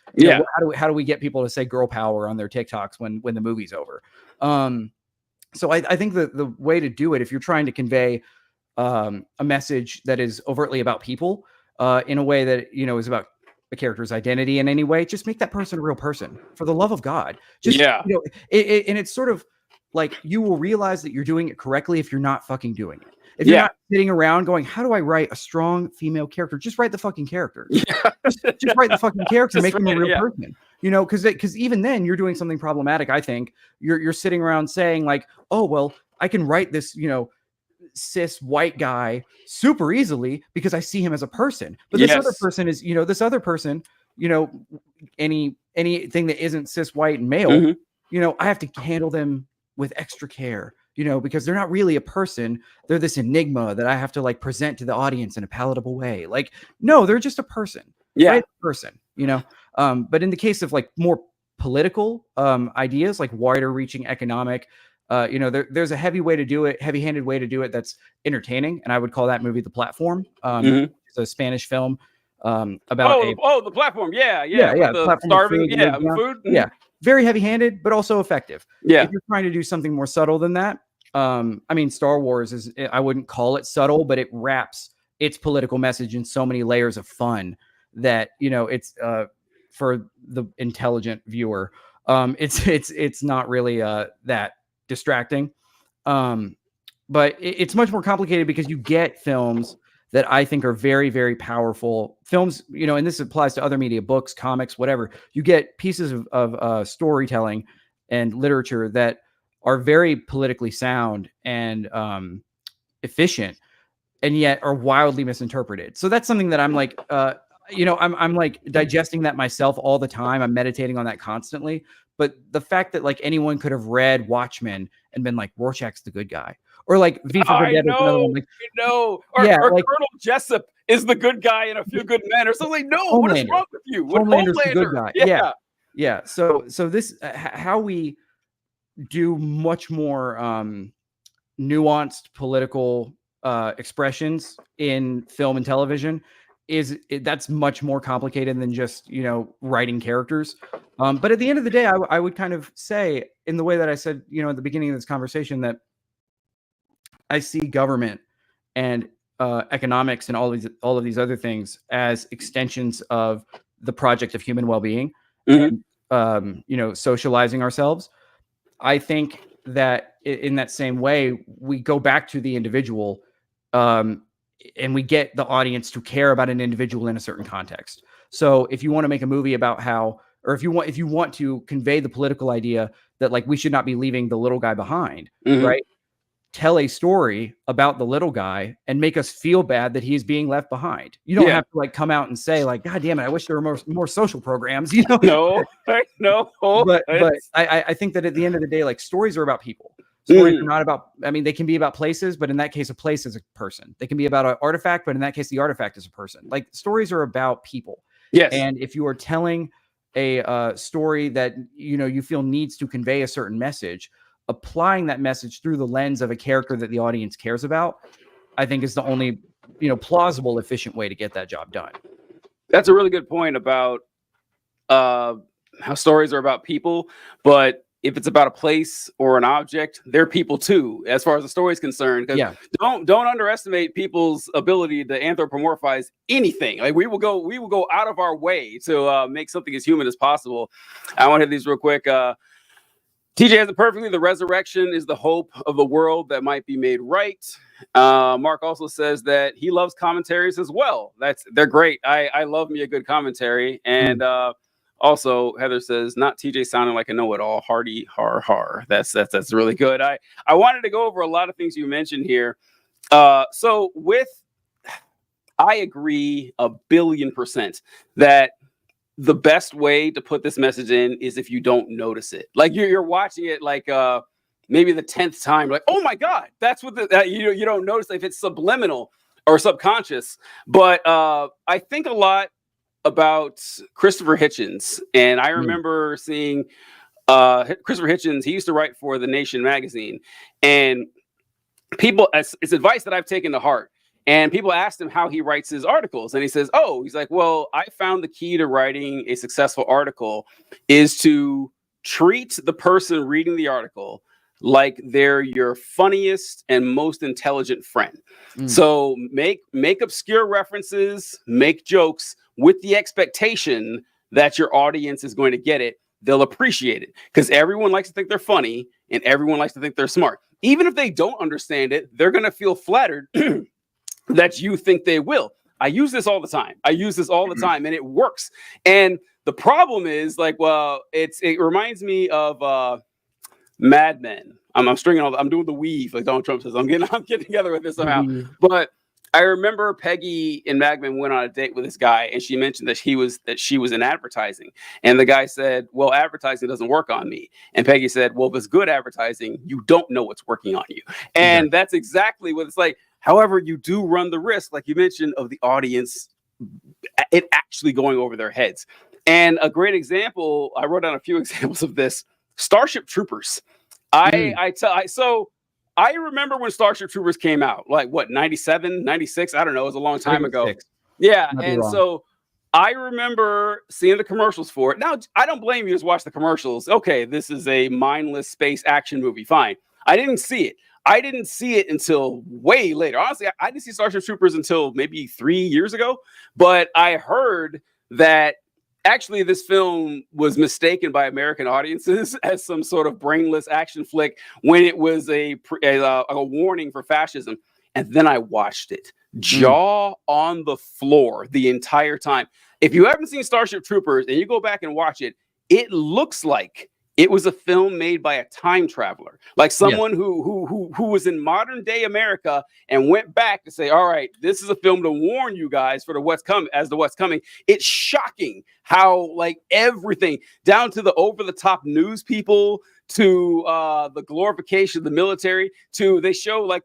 How do we get people to say girl power on their TikToks when the movie's over? So I think the way to do it, if you're trying to convey a message that is overtly about people, in a way that, you know, is about a character's identity in any way, just make that person a real person, for the love of God. Just, Yeah. you know, and it's sort of like, you will realize that you're doing it correctly if you're not fucking doing it. If you're Yeah. not sitting around going, how do I write a strong female character? Just write the fucking character. Yeah. Just write the fucking character, Just make them a write it, real yeah. person. You know, because even then you're doing something problematic. I think you're sitting around saying like, oh well, I can write this, you know, cis white guy super easily because I see him as a person. But this other Yes. person is, you know, this other person, you know, anything that isn't cis white and male, Mhm. you know, I have to handle them with extra care, you know, because they're not really a person. They're this enigma that I have to like present to the audience in a palatable way. Like, no, they're just a person. Yeah. Right? Person, you know. But in the case of like more political ideas, like wider reaching economic, you know, there's a heavy way to do it, heavy-handed way to do it that's entertaining, and I would call that movie The Platform. Mhm. It's a Spanish film about The Platform. Yeah. yeah, With the Platform with starving. food, Yeah. live down. Food. Mhm. Yeah, very heavy-handed, but also effective. Yeah. If you're trying to do something more subtle than that, I mean, Star Wars is, I wouldn't call it subtle, but it wraps its political message in so many layers of fun that, you know, it's for the intelligent viewer, it's not really that distracting. But it's much more complicated because you get films that I think are very, very powerful films, you know, and this applies to other media, books, comics, whatever. You get pieces of storytelling and literature that are very politically sound and efficient, and yet are wildly misinterpreted. So that's something that I'm like, you know, I'm like digesting that myself all the time. I'm meditating on that constantly. But the fact that like anyone could have read Watchmen and been like, Rorschach's the good guy, or like V for I Vendetta is another know. one, like, Or, yeah, or like Colonel Jessup is the good guy in A Few Good Men, or something. No, what is Homelander. wrong with you? What Homelander's the good guy. Yeah. Yeah. So this how we do much more nuanced political expressions in film and television that's much more complicated than just, you know, writing characters. But at the end of the day, I would kind of say, in the way that I said, you know, at the beginning of this conversation, that I see government and economics and all of these other things as extensions of the project of human well-being. Mhm. And, you know, socializing ourselves. I think that in that same way, we go back to the individual, and we get the audience to care about an individual in a certain context. So if you want to make a movie about how, or if you want to convey the political idea that like we should not be leaving the little guy behind, Mhm. right? Tell a story about the little guy and make us feel bad that he's being left behind. You don't Yeah. have to like come out and say like, God damn it, I wish there were more social programs, you know? No. No. But It's- I think that at the end of the day, like stories are about people. Stories Mm. are not about, I mean, they can be about places, but in that case, a place is a person. They can be about an artifact, but in that case, the artifact is a person. Like stories are about people. Yes. And if you are telling a story that, you know, you feel needs to convey a certain message, applying that message through the lens of a character that the audience cares about, I think is the only, you know, plausible, efficient way to get that job done. That's a really good point about how stories are about people, but if it's about a place or an object, they're people too, as far as the story is concerned. Because Yeah. don't underestimate people's ability to anthropomorphize anything. Like we will go out of our way to make something as human as possible. I want to hit these real quick. TJ has it perfectly. The resurrection is the hope of a world that might be made right. Mark also says that he loves commentaries as well. They're great. I love me a good commentary. And also Heather says, not TJ sounding like a know-it-all. Hardy har. That's really good. I wanted to go over a lot of things you mentioned here. So I agree 1,000,000,000% that the best way to put this message in is if you don't notice it. Like you're watching it like maybe the 10th time, like, oh my God, that's what you don't notice if it's subliminal or subconscious. But I think a lot about Christopher Hitchens, and I remember seeing Christopher Hitchens. He used to write for The Nation magazine, and people, it's advice that I've taken to heart. And people asked him how he writes his articles. And he says, he's like, well, I found the key to writing a successful article is to treat the person reading the article like they're your funniest and most intelligent friend. So make obscure references, make jokes with the expectation that your audience is going to get it. They'll appreciate it because everyone likes to think they're funny and everyone likes to think they're smart. Even if they don't understand it, they're going to feel flattered that you think they will. I use this all the time. And it works. And the problem is like, well, it reminds me of Mad Men. I'm doing the weave like Donald Trump says. I'm getting together with this somehow. But I remember Peggy in Mad Men went on a date with this guy, and she mentioned that she was in advertising. And the guy said, well, advertising doesn't work on me. And Peggy said, well, if it's good advertising, you don't know what's working on you. And that's exactly what it's like. However, you do run the risk, like you mentioned, of the audience, it actually going over their heads. And a great example, I wrote down a few examples of this, Starship Troopers. I remember when Starship Troopers came out, like what, 97, 96? I don't know. It was a long time ago. Yeah. And so I remember seeing the commercials for it. Now, I don't blame you to watch the commercials. Okay, this is a mindless space action movie. Fine. I didn't see it until way later. Honestly, I didn't see Starship Troopers until maybe 3 years ago. But I heard that actually this film was mistaken by American audiences as some sort of brainless action flick when it was a warning for fascism. And then I watched it, jaw on the floor the entire time. If you haven't seen Starship Troopers and you go back and watch it, it looks like it was a film made by a time traveler, like someone who was in modern day America and went back to say, all right, this is a film to warn you guys for what's coming. It's shocking how like everything down to the over the top news people to the glorification of the military to they show like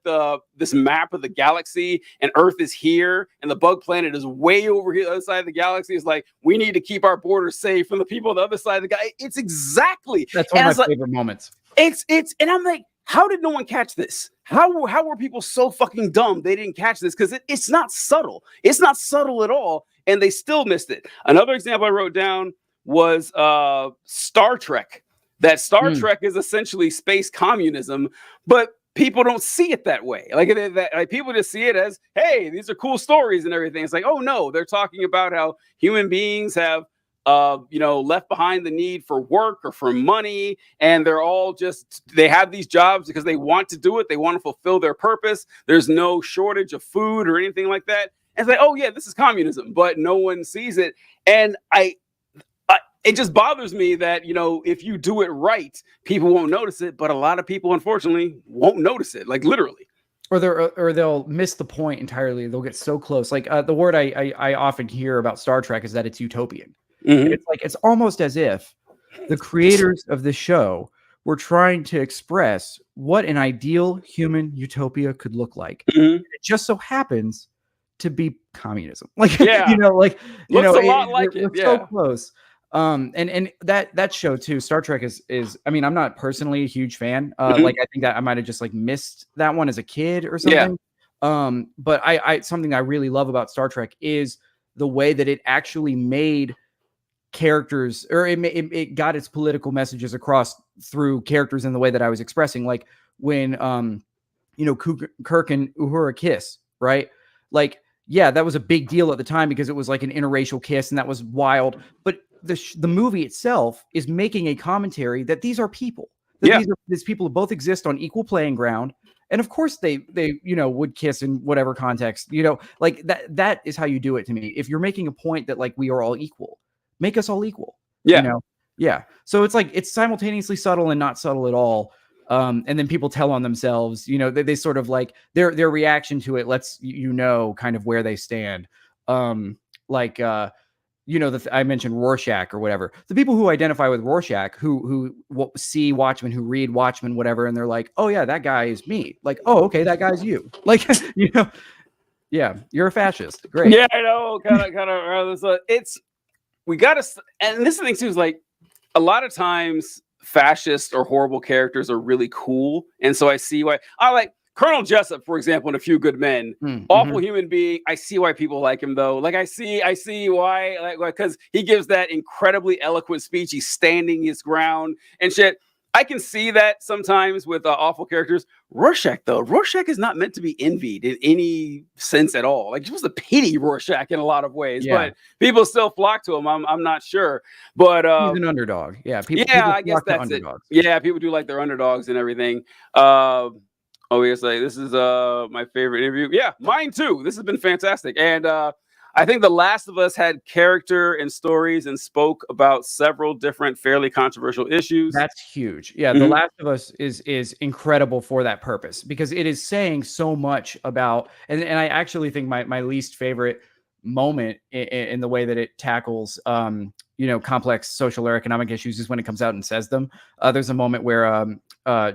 this map of the galaxy and Earth is here and the bug planet is way over here, the other side of the galaxy. Is like, we need to keep our borders safe from the people on the other side of the guy. It's exactly. That's one of my favorite moments. It's and I'm like, how did no one catch this? How were people so fucking dumb they didn't catch this? Because it's not subtle. It's not subtle at all. And they still missed it. Another example I wrote down was Star Trek. That Star Trek is essentially space communism, but people don't see it that way. Like people just see it as, hey, these are cool stories and everything. It's like, oh no, they're talking about how human beings have left behind the need for work or for money, and they have these jobs because they want to do it. They want to fulfill their purpose. There's no shortage of food or anything like that. And it's like, oh yeah, this is communism, but no one sees it. And it just bothers me that, if you do it right, people won't notice it. But a lot of people, unfortunately, won't notice it, like literally. Or they'll miss the point entirely. They'll get so close. Like the word I often hear about Star Trek is that it's utopian. Mm-hmm. It's like it's almost as if the creators of the show were trying to express what an ideal human utopia could look like. Mm-hmm. It just so happens to be communism. Like, looks a lot like it. So close. And that show too, Star Trek is I mean, I'm not personally a huge fan. Like I think that I might have just like missed that one as a kid or something. Yeah. But I something I really love about Star Trek is the way that it actually made characters, or it got its political messages across through characters in the way that I was expressing. Like when Kirk and Uhura kiss, right? Like, yeah, that was a big deal at the time because it was like an interracial kiss and that was wild. But the movie itself is making a commentary that these are people. These people both exist on equal playing ground. And of course they would kiss in whatever context, like that is how you do it to me. If you're making a point that like we are all equal, make us all equal. Yeah. Yeah. So it's like it's simultaneously subtle and not subtle at all. And then people tell on themselves, they sort of like their reaction to it lets kind of where they stand. I mentioned Rorschach or whatever. The people who identify with Rorschach, who see Watchmen, who read Watchmen, whatever, and they're like, oh yeah, that guy is me. Like, oh, okay, that guy's you. Like, yeah, you're a fascist. Great. Yeah, I know. Kind of. So we got to, and this thing too is like, a lot of times fascist or horrible characters are really cool, and so I see why. I like Colonel Jessup, for example, in A Few Good Men. Awful human being. I see why people like him, though. Like I see why, because he gives that incredibly eloquent speech. He's standing his ground and shit. I can see that sometimes with awful characters. Rorschach, though, Rorschach is not meant to be envied in any sense at all. Like, you're supposed to pity Rorschach in a lot of ways, but people still flock to him. I'm not sure, but he's an underdog. Yeah, people I guess flock to that's it. underdogs. Yeah, people do like their underdogs and everything. Oh, yes, like this is my favorite interview. Yeah, mine too. This has been fantastic, and I think The Last of Us had character and stories and spoke about several different fairly controversial issues. That's huge. Yeah, The Last of Us is incredible for that purpose, because it is saying so much about, and I actually think my least favorite moment in the way that it tackles complex social or economic issues is when it comes out and says them. There's a moment where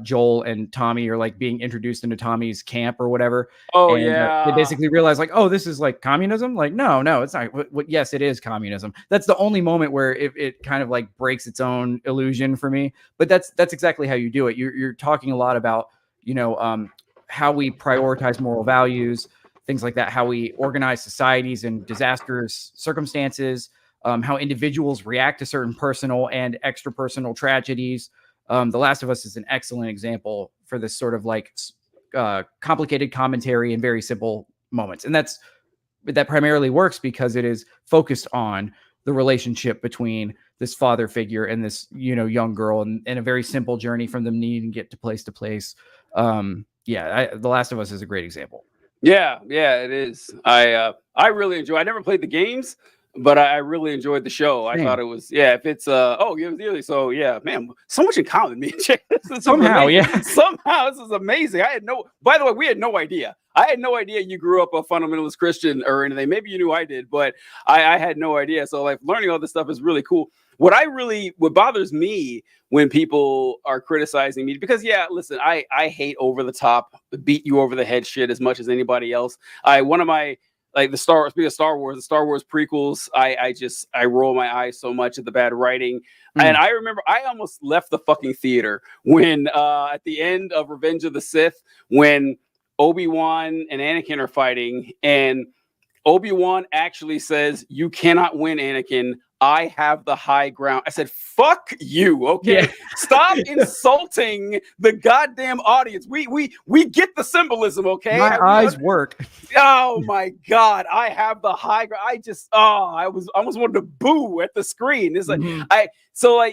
Joel and Tommy are like being introduced into Tommy's camp or whatever. Oh, and, yeah. they basically realize like, oh, this is like communism. Like, no, it's not. Yes, it is communism. That's the only moment where it kind of like breaks its own illusion for me. But that's exactly how you do it. You're talking a lot about, how we prioritize moral values, things like that, how we organize societies in disastrous circumstances, how individuals react to certain personal and extrapersonal tragedies. The Last of Us is an excellent example for this sort of like complicated commentary in very simple moments. And that primarily works because it is focused on the relationship between this father figure and this, young girl, and a very simple journey from them needing to get to place. The Last of Us is a great example. Yeah, it is. I really enjoy. I never played the games, but I really enjoyed the show. I thought it was, if it's so yeah, man, so much in common, me and Jay. Somehow this is amazing. By the way, we had no idea. I had no idea you grew up a fundamentalist Christian or anything. Maybe you knew I did, but I had no idea. So like learning all this stuff is really cool. What bothers me when people are criticizing me, because listen, I hate over the top, beat you over the head shit as much as anybody else. The Star Wars prequels, I roll my eyes so much at the bad writing. And I remember I almost left the fucking theater when at the end of Revenge of the Sith, when Obi-Wan and Anakin are fighting, and Obi-Wan actually says, "You cannot win, Anakin. I have the high ground." I said, fuck you, okay? Yeah. Stop insulting the goddamn audience. We get the symbolism, okay? My eyes work. Oh my God, I have the high ground. I almost wanted to boo at the screen. It's like,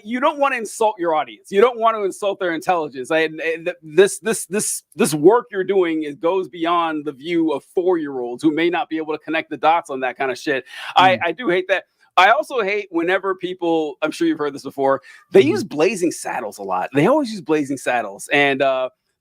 you don't want to insult your audience. You don't want to insult their intelligence. This work you're doing goes beyond the view of 4-year-olds who may not be able to connect the dots on that kind of shit. I do hate that. I also hate whenever people, I'm sure you've heard this before, they use Blazing Saddles a lot. They always use Blazing Saddles. And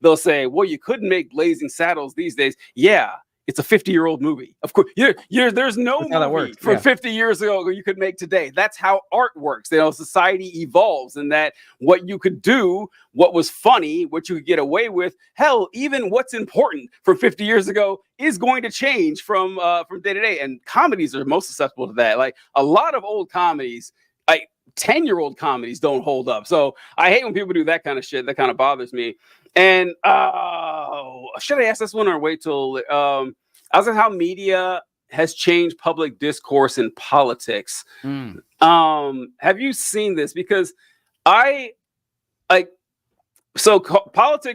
they'll say, well, you couldn't make Blazing Saddles these days. Yeah, it's a 50-year-old movie. Of course, there's no movie from 50 years ago you could make today. That's how art works. Society evolves, and that what you could do, what was funny, what you could get away with, hell, even what's important from 50 years ago is going to change from day to day. And comedies are most susceptible to that. Like a lot of old comedies, like 10-year-old comedies don't hold up. So I hate when people do that kind of shit. That kind of bothers me. And should I ask this one or wait till I was like, how media has changed public discourse in politics. Have you seen this? Because politics,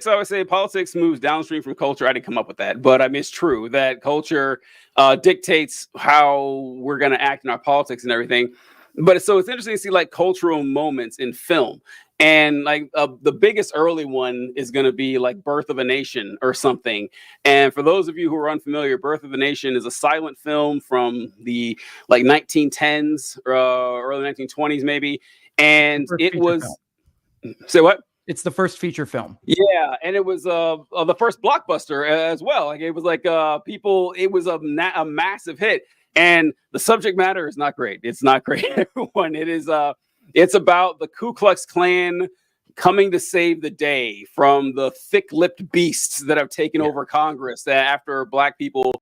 I would say politics moves downstream from culture. I didn't come up with that, but I mean, it's true that culture dictates how we're going to act in our politics and everything. But so it's interesting to see like cultural moments in film. And like the biggest early one is going to be like Birth of a Nation or something. And for those of you who are unfamiliar, Birth of a Nation is a silent film from the like 1910s, early 1920s maybe. And it was, say what? It's the first feature film. Yeah, and it was the first blockbuster as well. Like it was like it was a massive hit. And the subject matter is not great. It's not great, everyone. It is it's about the Ku Klux Klan coming to save the day from the thick-lipped beasts that have taken over Congress after Black people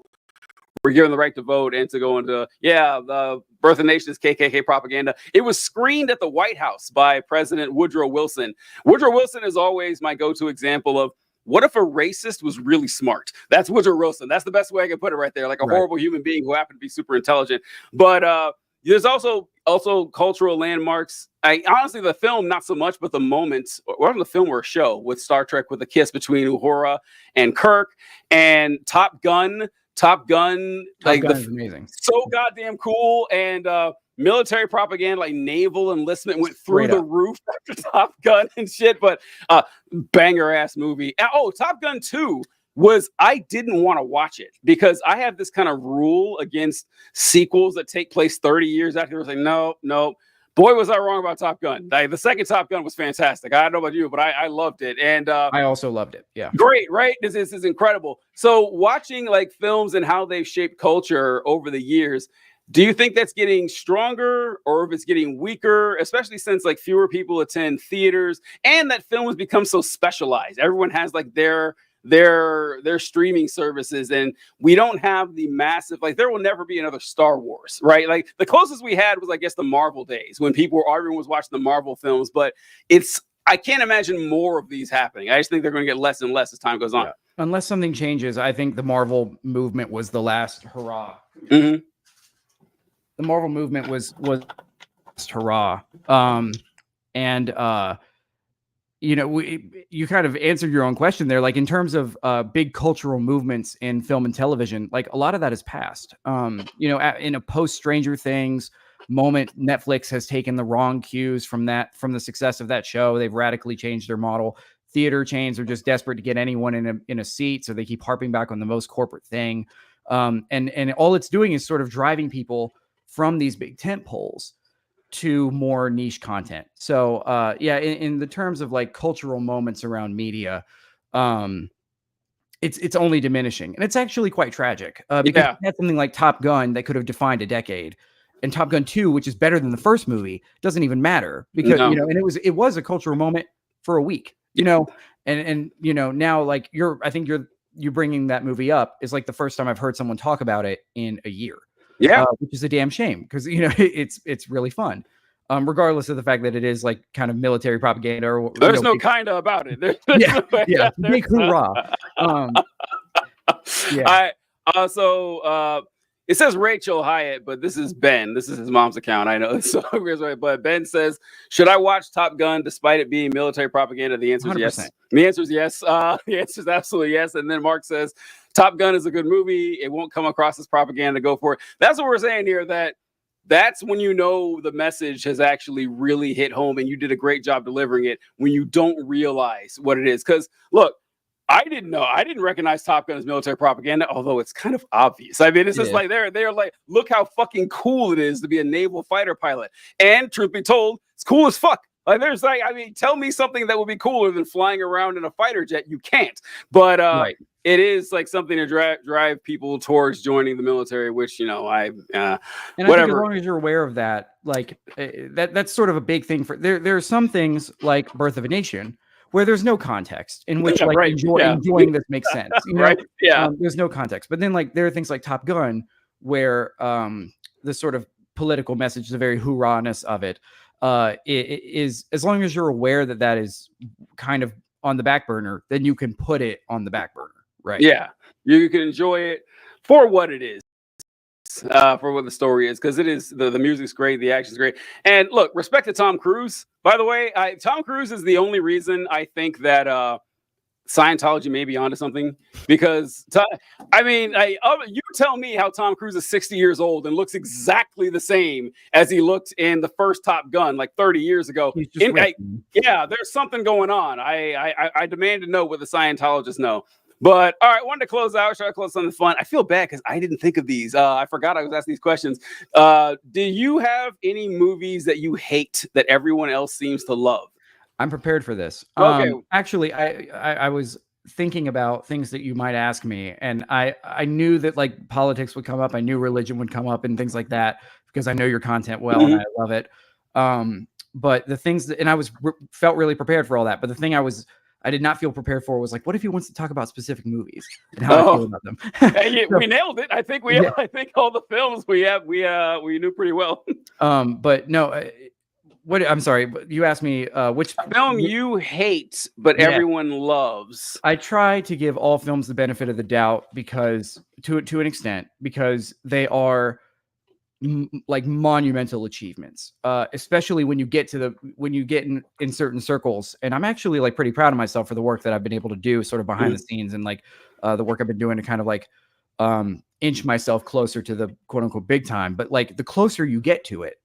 were given the right to vote and to go into, the Birth of the Nation is KKK propaganda. It was screened at the White House by President Woodrow Wilson. Woodrow Wilson is always my go-to example of what if a racist was really smart? That's Woodrow Wilson. That's the best way I can put it right there. Like a horrible human being who happened to be super intelligent. But there's also, also cultural landmarks. I honestly, the film not so much, but the moments, or the film or a show with Star Trek, with the kiss between Uhura and Kirk, and Top Gun. Top Gun, Top Gun is amazing. So goddamn cool. And military propaganda, like naval enlistment, went through the roof after Top Gun and shit. But banger ass movie. Oh, Top Gun 2 was, I didn't want to watch it because I have this kind of rule against sequels that take place 30 years after. I was like, no. Boy, was I wrong about Top Gun. The second Top Gun was fantastic. I don't know about you, but I loved it. And I also loved it. Yeah. Great, right? This is incredible. So watching like films and how they've shaped culture over the years, do you think that's getting stronger or if it's getting weaker, especially since like fewer people attend theaters and that film has become so specialized? Everyone has like their streaming services, and we don't have the massive, like, there will never be another Star Wars, right? Like the closest we had was, I guess, the Marvel days when everyone was watching the Marvel films, but I can't imagine more of these happening. I just think they're going to get less and less as time goes on. Yeah. Unless something changes, I think the Marvel movement was the last hurrah. Mm-hmm. The Marvel movement was hurrah. You kind of answered your own question there. Like in terms of big cultural movements in film and television, like a lot of that is past. In a post Stranger Things moment, Netflix has taken the wrong cues from the success of that show. They've radically changed their model. Theater chains are just desperate to get anyone in a seat, so they keep harping back on the most corporate thing. And all it's doing is sort of driving people from these big tent poles to more niche content. So in the terms of like cultural moments around media, it's only diminishing, and it's actually quite tragic because you had something like Top Gun that could have defined a decade, and Top Gun 2, which is better than the first movie, doesn't even matter because and it was a cultural moment for a week, and now like you bringing that movie up is like the first time I've heard someone talk about it in a year. Yeah, which is a damn shame because it's really fun, regardless of the fact that it is like kind of military propaganda. Or there's no kind of about it. Big hoorah. It says Rachel Hyatt, but this is Ben. This is his mom's account. I know. So, but Ben says, should I watch Top Gun despite it being military propaganda? The answer is 100%. Yes. The answer is yes. The answer is absolutely yes. And then Mark says, Top Gun is a good movie. It won't come across as propaganda. Go for it. That's what we're saying here. That's when the message has actually really hit home and you did a great job delivering it when you don't realize what it is. Because look, I didn't recognize Top Gun as military propaganda, although it's kind of obvious. I mean, it's just like they're like, look how fucking cool it is to be a naval fighter pilot. And truth be told, it's cool as fuck. Like tell me something that would be cooler than flying around in a fighter jet. You can't. But it is like something to drive people towards joining the military, which whatever. I think as long as you're aware of that, like that's sort of a big thing for there are some things like Birth of a Nation where there's no context in which enjoying this makes sense. Right. Yeah. There's no context. But then like there are things like Top Gun where the sort of political message, the very hoorah-ness of it is, as long as you're aware that is kind of on the back burner, then you can put it on the back burner. Right. Yeah. You can enjoy it for what it is. For what the story is, because it is the music's great, the action's great, and look, respect to Tom Cruise. By the way, Tom Cruise is the only reason I think that Scientology may be onto something. Because you tell me how Tom Cruise is 60 years old and looks exactly the same as he looked in the first Top Gun like 30 years ago. There's something going on. I demand to know what the Scientologists know. But all right, wanted to close out. Should I close something fun? I feel bad because I didn't think of these. I forgot I was asking these questions. Do you have any movies that you hate that everyone else seems to love? I'm prepared for this. Okay. Actually, I was thinking about things that you might ask me, and I knew that like politics would come up. I knew religion would come up and things like that because I know your content well and I love it. But the things that, and I felt really prepared for all that. But the thing I did not feel prepared for was like, what if he wants to talk about specific movies and how I feel about them? We nailed it. I think I think all the films we knew pretty well. But no, I'm sorry. You asked me which film you hate, but everyone loves. I try to give all films the benefit of the doubt because to an extent, because they are like monumental achievements, especially when you get in certain circles. And I'm actually like pretty proud of myself for the work that I've been able to do sort of behind the scenes, and like the work I've been doing to kind of like inch myself closer to the quote unquote big time. But like the closer you get to it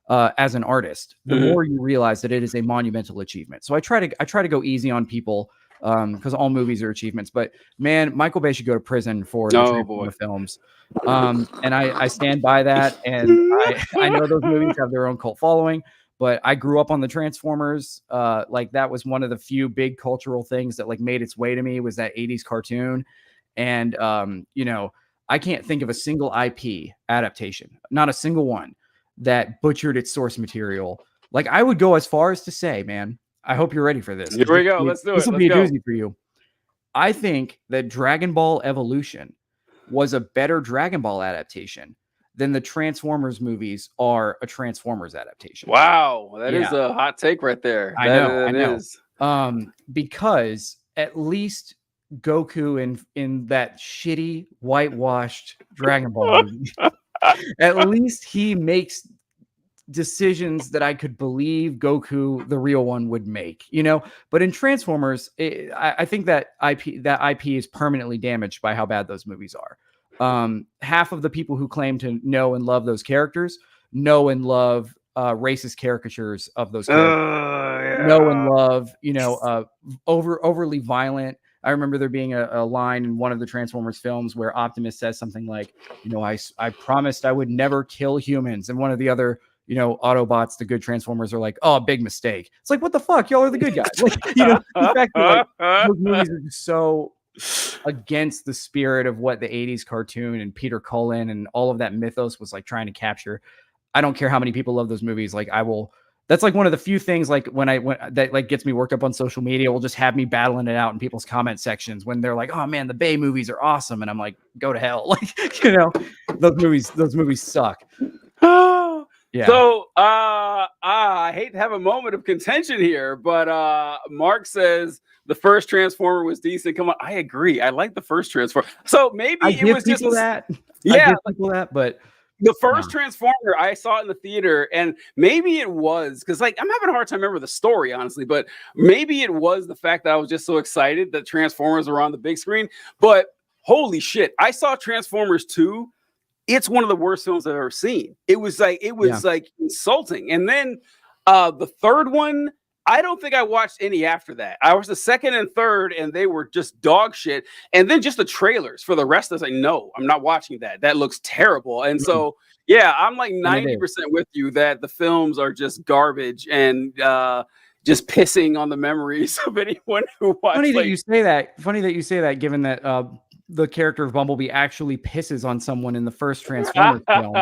as an artist, the more you realize that it is a monumental achievement. So I try to go easy on people, because all movies are achievements. But man, Michael Bay should go to prison for the Transformer films. And I stand by that. And I know those movies have their own cult following, but I grew up on the Transformers. Like that was one of the few big cultural things that like made its way to me, was that 80s cartoon. And you know, I can't think of a single IP adaptation, not a single one, that butchered its source material. Like I would go as far as to say, man, I hope you're ready for this. Here we go. Let's do it. This will be a doozy for you. I think that Dragon Ball Evolution was a better Dragon Ball adaptation than the Transformers movies are a Transformers adaptation. Wow, that is a hot take right there. I know. Because at least Goku in that shitty whitewashed Dragon Ball movie, at least he makes decisions that I could believe Goku, the real one, would make, you know. But in Transformers, I think that IP is permanently damaged by how bad those movies are. Half of the people who claim to know and love those characters know and love racist caricatures of those characters. Know and love, you know, overly violent. I remember there being a line in one of the Transformers films where Optimus says something like, you know, I promised I would never kill humans. And one of the other, you know, Autobots, the good Transformers, are like, oh, big mistake. It's like, what the fuck? Y'all are the good guys. Like, you know, the fact that like, those movies are so against the spirit of what the 80s cartoon and Peter Cullen and all of that mythos was like trying to capture. I don't care how many people love those movies. Like I will. That's like one of the few things like when that like gets me worked up on social media, will just have me battling it out in people's comment sections when they're like, oh man, the Bay movies are awesome. And I'm like, go to hell. Like, you know, those movies suck. Yeah. So I hate to have a moment of contention here, but Mark says the first Transformer was decent. Come on, I agree. I like the first Transformer. So maybe it was just that. Yeah, I give people that, but the first Transformer, I saw it in the theater, and maybe it was because, like, I'm having a hard time remembering the story, honestly, but maybe it was the fact that I was just so excited that Transformers were on the big screen. But holy shit, I saw Transformers 2. It's one of the worst films I've ever seen. It was like insulting. And then the third one, I don't think I watched any after that. I watched the second and third, and they were just dog shit. And then just the trailers for the rest. I was like, no, I'm not watching that. That looks terrible. And so, yeah, I'm like 90% with you that the films are just garbage and just pissing on the memories of anyone who watched. Funny that you say that, given that the character of Bumblebee actually pisses on someone in the first Transformers film.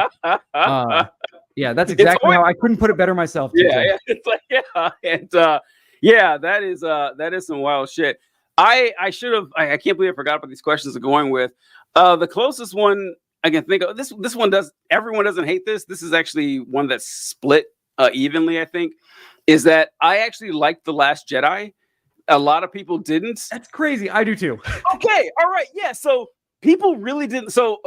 Yeah, that's exactly how I couldn't put it better myself. Yeah, it's like, and that is some wild shit. I should have. I can't believe I forgot about these questions I'm going with. The closest one I can think of. This one does. Everyone doesn't hate this. This is actually one that's split evenly. I think is that I actually liked The Last Jedi. A lot of people didn't. That's crazy. I do too. Okay. All right. Yeah. So people really didn't. So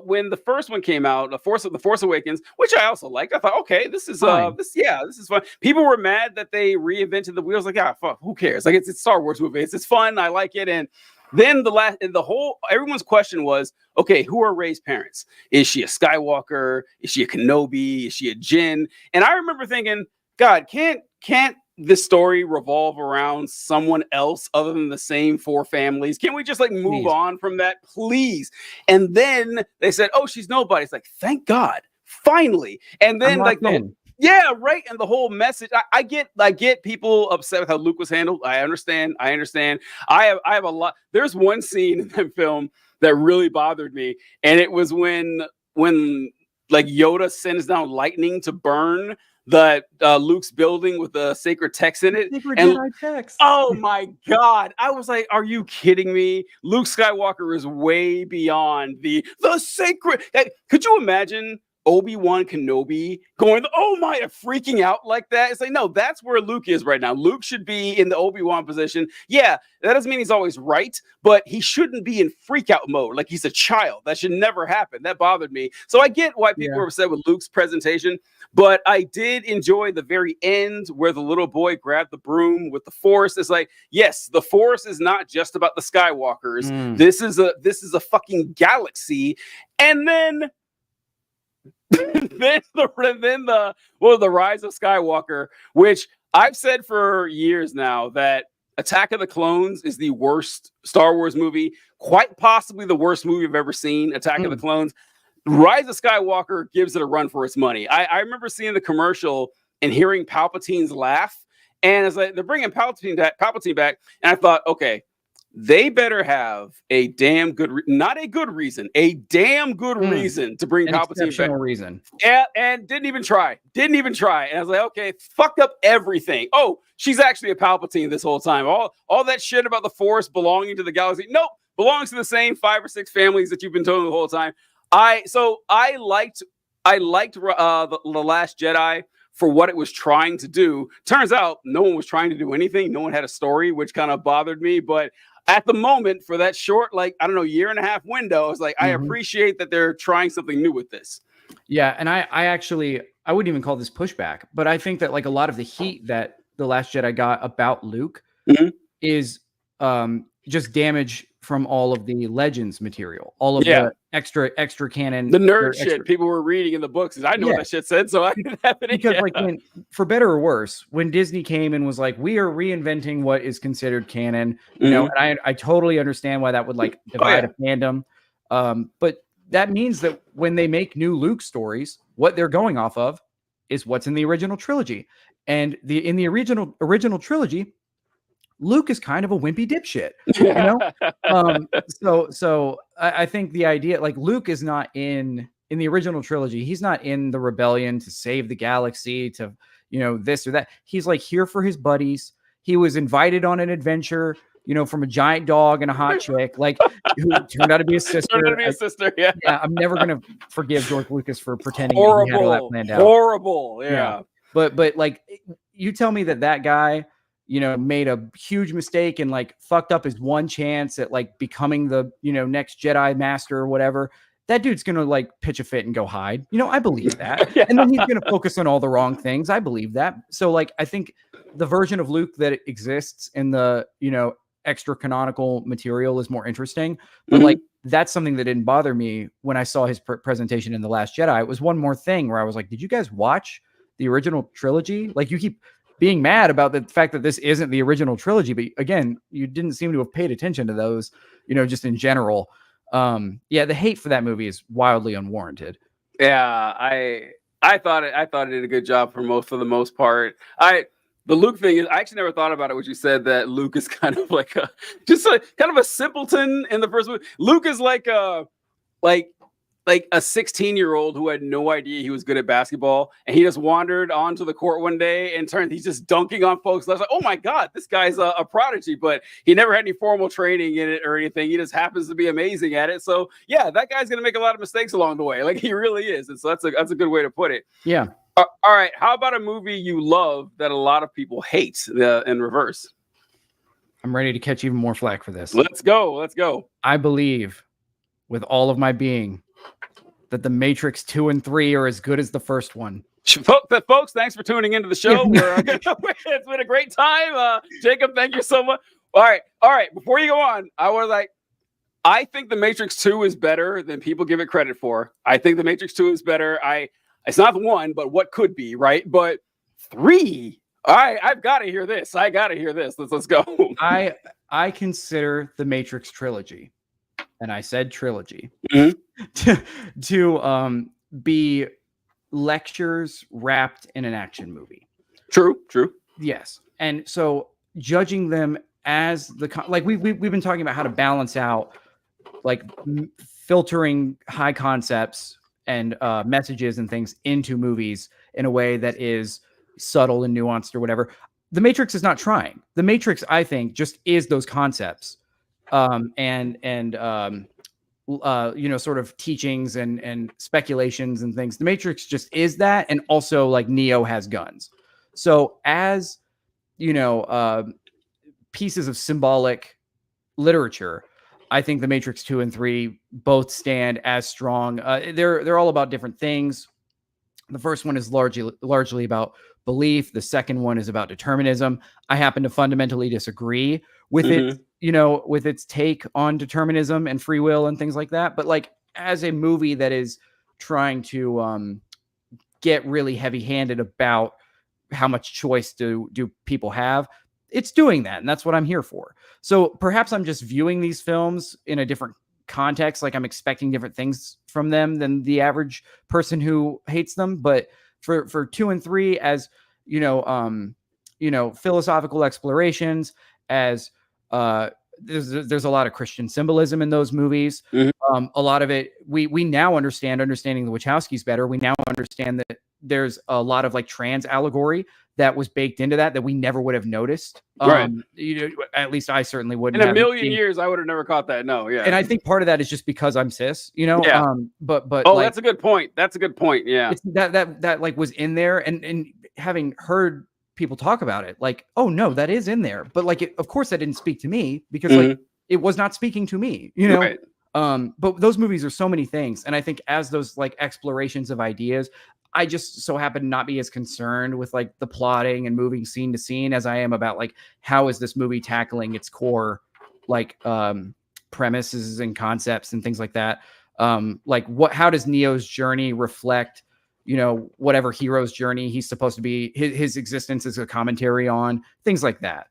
when the first one came out, the Force Awakens, which I also liked, I thought, okay, this is fun. People were mad that they reinvented the wheels. Like, fuck, who cares? Like, it's a Star Wars movie. It's fun. I like it. And then everyone's question was, okay, who are Rey's parents? Is she a Skywalker? Is she a Kenobi? Is she a Jinn? And I remember thinking, God, can't this story revolve around someone else other than the same four families? Can we just like move on from that, please? And then they said, oh, she's nobody. It's like, thank God, finally. And then like, yeah, right. And the whole message, I get people upset with how Luke was handled. I understand. I have a lot. There's one scene in that film that really bothered me. And it was when like Yoda sends down lightning to burn Luke's building with the sacred text in it. Jedi text. Oh my God. I was like, are you kidding me? Luke Skywalker is way beyond the sacred. Could you imagine Obi-Wan Kenobi going, oh my, freaking out like that. It's like, no, that's where Luke is right now. Luke should be in the Obi-Wan position. Yeah, that doesn't mean he's always right, but he shouldn't be in freak out mode like he's a child. That should never happen. That bothered me. So I get why people were upset with Luke's presentation, but I did enjoy the very end where the little boy grabbed the broom with the Force. It's like, yes, the Force is not just about the Skywalkers. This is a fucking galaxy. And then then the Rise of Skywalker, which I've said for years now that Attack of the Clones is the worst Star Wars movie, quite possibly the worst movie I've ever seen. Attack of the Clones. Rise of Skywalker gives it a run for its money. I remember seeing the commercial and hearing Palpatine's laugh, and it's like they're bringing Palpatine back, and I thought, okay, they better have a damn good, not a good reason, a damn good reason to bring Palpatine back. Reason. And didn't even try. And I was like, okay, fucked up everything. Oh, she's actually a Palpatine this whole time. All that shit about the Force belonging to the galaxy. Nope, belongs to the same 5 or 6 families that you've been told the whole time. I liked the Last Jedi for what it was trying to do. Turns out no one was trying to do anything. No one had a story, which kind of bothered me. But at the moment, for that short, year and a half window, I was like, I appreciate that they're trying something new with this. Yeah, and I wouldn't even call this pushback, but I think that like a lot of the heat that The Last Jedi got about Luke is just damage from all of the Legends material, all of the extra canon, the nerd shit people were reading in the books. I know what that shit said, so I didn't have any. Because for better or worse, when Disney came and was like, we are reinventing what is considered canon, you know, and I totally understand why that would like divide a fandom. But that means that when they make new Luke stories, what they're going off of is what's in the original trilogy. And in the original trilogy, Luke is kind of a wimpy dipshit, you know? So I think the idea, like Luke is not in the original trilogy. He's not in the rebellion to save the galaxy, to, you know, this or that. He's like here for his buddies. He was invited on an adventure, you know, from a giant dog and a hot chick, like who turned out to be a sister. Yeah. I'm never going to forgive George Lucas for pretending he had all that planned out. Horrible. Yeah. But like, you tell me that guy, you know, made a huge mistake and like fucked up his one chance at like becoming the, you know, next Jedi master or whatever. That dude's going to like pitch a fit and go hide. You know, I believe that. And then he's going to focus on all the wrong things. I believe that. So like, I think the version of Luke that exists in the, you know, extra canonical material is more interesting. But like, that's something that didn't bother me when I saw his presentation in The Last Jedi. It was one more thing where I was like, did you guys watch the original trilogy? Like, you keep being mad about the fact that this isn't the original trilogy, but again, you didn't seem to have paid attention to those, you know, just in general. The hate for that movie is wildly unwarranted. Yeah, I thought it did a good job for the most part. The Luke thing is, I actually never thought about it when you said that Luke is kind of like kind of a simpleton in the first movie. Luke is like a 16-year-old who had no idea he was good at basketball, and he just wandered onto the court one day and he's just dunking on folks. I was like, oh my God, this guy's a prodigy, but he never had any formal training in it or anything. He just happens to be amazing at it. So yeah, that guy's going to make a lot of mistakes along the way. Like, he really is. And so that's a good way to put it. Yeah. All right. How about a movie you love that a lot of people hate in reverse? I'm ready to catch even more flack for this. Let's go. I believe with all of my being that The Matrix 2 and 3 are as good as the first one. Folks, thanks for tuning into the show. It's been a great time. Jacob, thank you so much. All right. Before you go on, I think The Matrix 2 is better than people give it credit for. I think The Matrix 2 is better. It's not the one, but what could be, right? But 3, all right, I've got to hear this. Let's go. I consider The Matrix trilogy, and I said trilogy, to be lectures wrapped in an action movie. True. Yes. And so judging them as we've been talking about how to balance out like filtering high concepts and messages and things into movies in a way that is subtle and nuanced or whatever. The Matrix is not trying. The Matrix, I think, just is those concepts. sort of teachings and speculations and things. The Matrix just is that, and also like Neo has guns. So as pieces of symbolic literature, I think The Matrix 2 and 3 both stand as strong. They're all about different things. The first one is largely about belief. The second one is about determinism. I happen to fundamentally disagree with it, with its take on determinism and free will and things like that. But like as a movie that is trying to get really heavy-handed about how much choice do people have, it's doing that, and that's what I'm here for. So perhaps I'm just viewing these films in a different context, like I'm expecting different things from them than the average person who hates them. But for 2 and 3, as philosophical explorations, as there's a lot of Christian symbolism in those movies. A lot of it we now understanding the Wachowskis better. We now understand that there's a lot of like trans allegory that was baked into that we never would have noticed. Right. At least I certainly wouldn't. In a million years, I would have never caught that. No, yeah. And I think part of that is just because I'm cis, Yeah. But like, that's a good point. That's a good point. Yeah. It's that like was in there, and having heard people talk about it, like, oh no, that is in there. But like, of course, that didn't speak to me because like it was not speaking to me, Right. But those movies are so many things, and I think as those like explorations of ideas, I just so happen to not be as concerned with like the plotting and moving scene to scene as I am about like how is this movie tackling its core like premises and concepts and things like that. How does Neo's journey reflect whatever hero's journey he's supposed to be, his existence as a commentary on, things like that.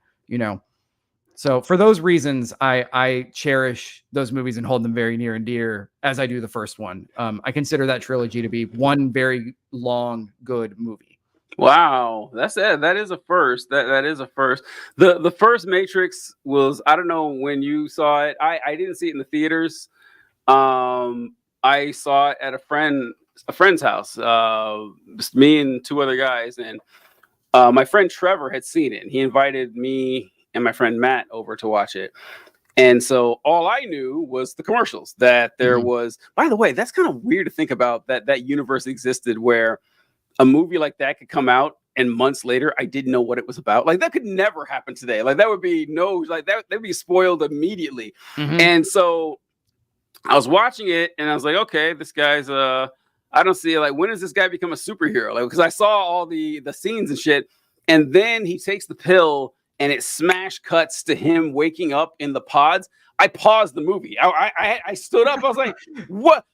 So for those reasons, I cherish those movies and hold them very near and dear, as I do the first one. I consider that trilogy to be one very long, good movie. Wow, that's it. That is a first. That is a first. The first Matrix was, I don't know when you saw it. I didn't see it in the theaters. I saw it at a friend's house. Me and 2 other guys, and my friend Trevor had seen it, and he invited me and my friend Matt over to watch it. And so all I knew was the commercials, that there was, by the way, that's kind of weird to think about, that universe existed where a movie like that could come out and months later I didn't know what it was about. Like that could never happen today. Like that would be that'd be spoiled immediately. And so I was watching it and I was like, okay, this guy's I don't see it. Like, when does this guy become a superhero? Like, because I saw all the scenes and shit, and then he takes the pill and it smash cuts to him waking up in the pods. I paused the movie. I stood up. I was like, what?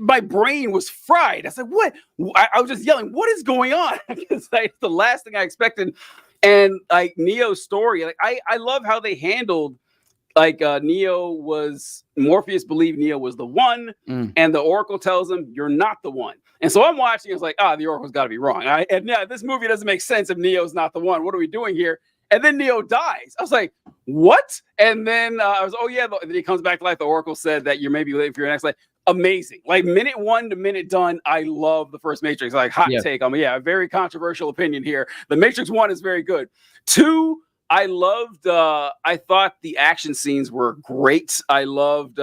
My brain was fried. I said, what? I was just yelling, what is going on? It's like the last thing I expected. And like Neo's story, like I love how they handled, like Morpheus believed Neo was the one, and the Oracle tells him you're not the one. And so I'm watching, it's like, the Oracle's got to be wrong. This movie doesn't make sense if Neo's not the one. What are we doing here? And then Neo dies. I was like, what? And then I was, then he comes back to life. The Oracle said that you're maybe late for your next life. Amazing. Like minute 1 to minute done. I love the first Matrix. Like hot take. A very controversial opinion here. The Matrix 1 is very good. 2, I loved, I thought the action scenes were great. I loved,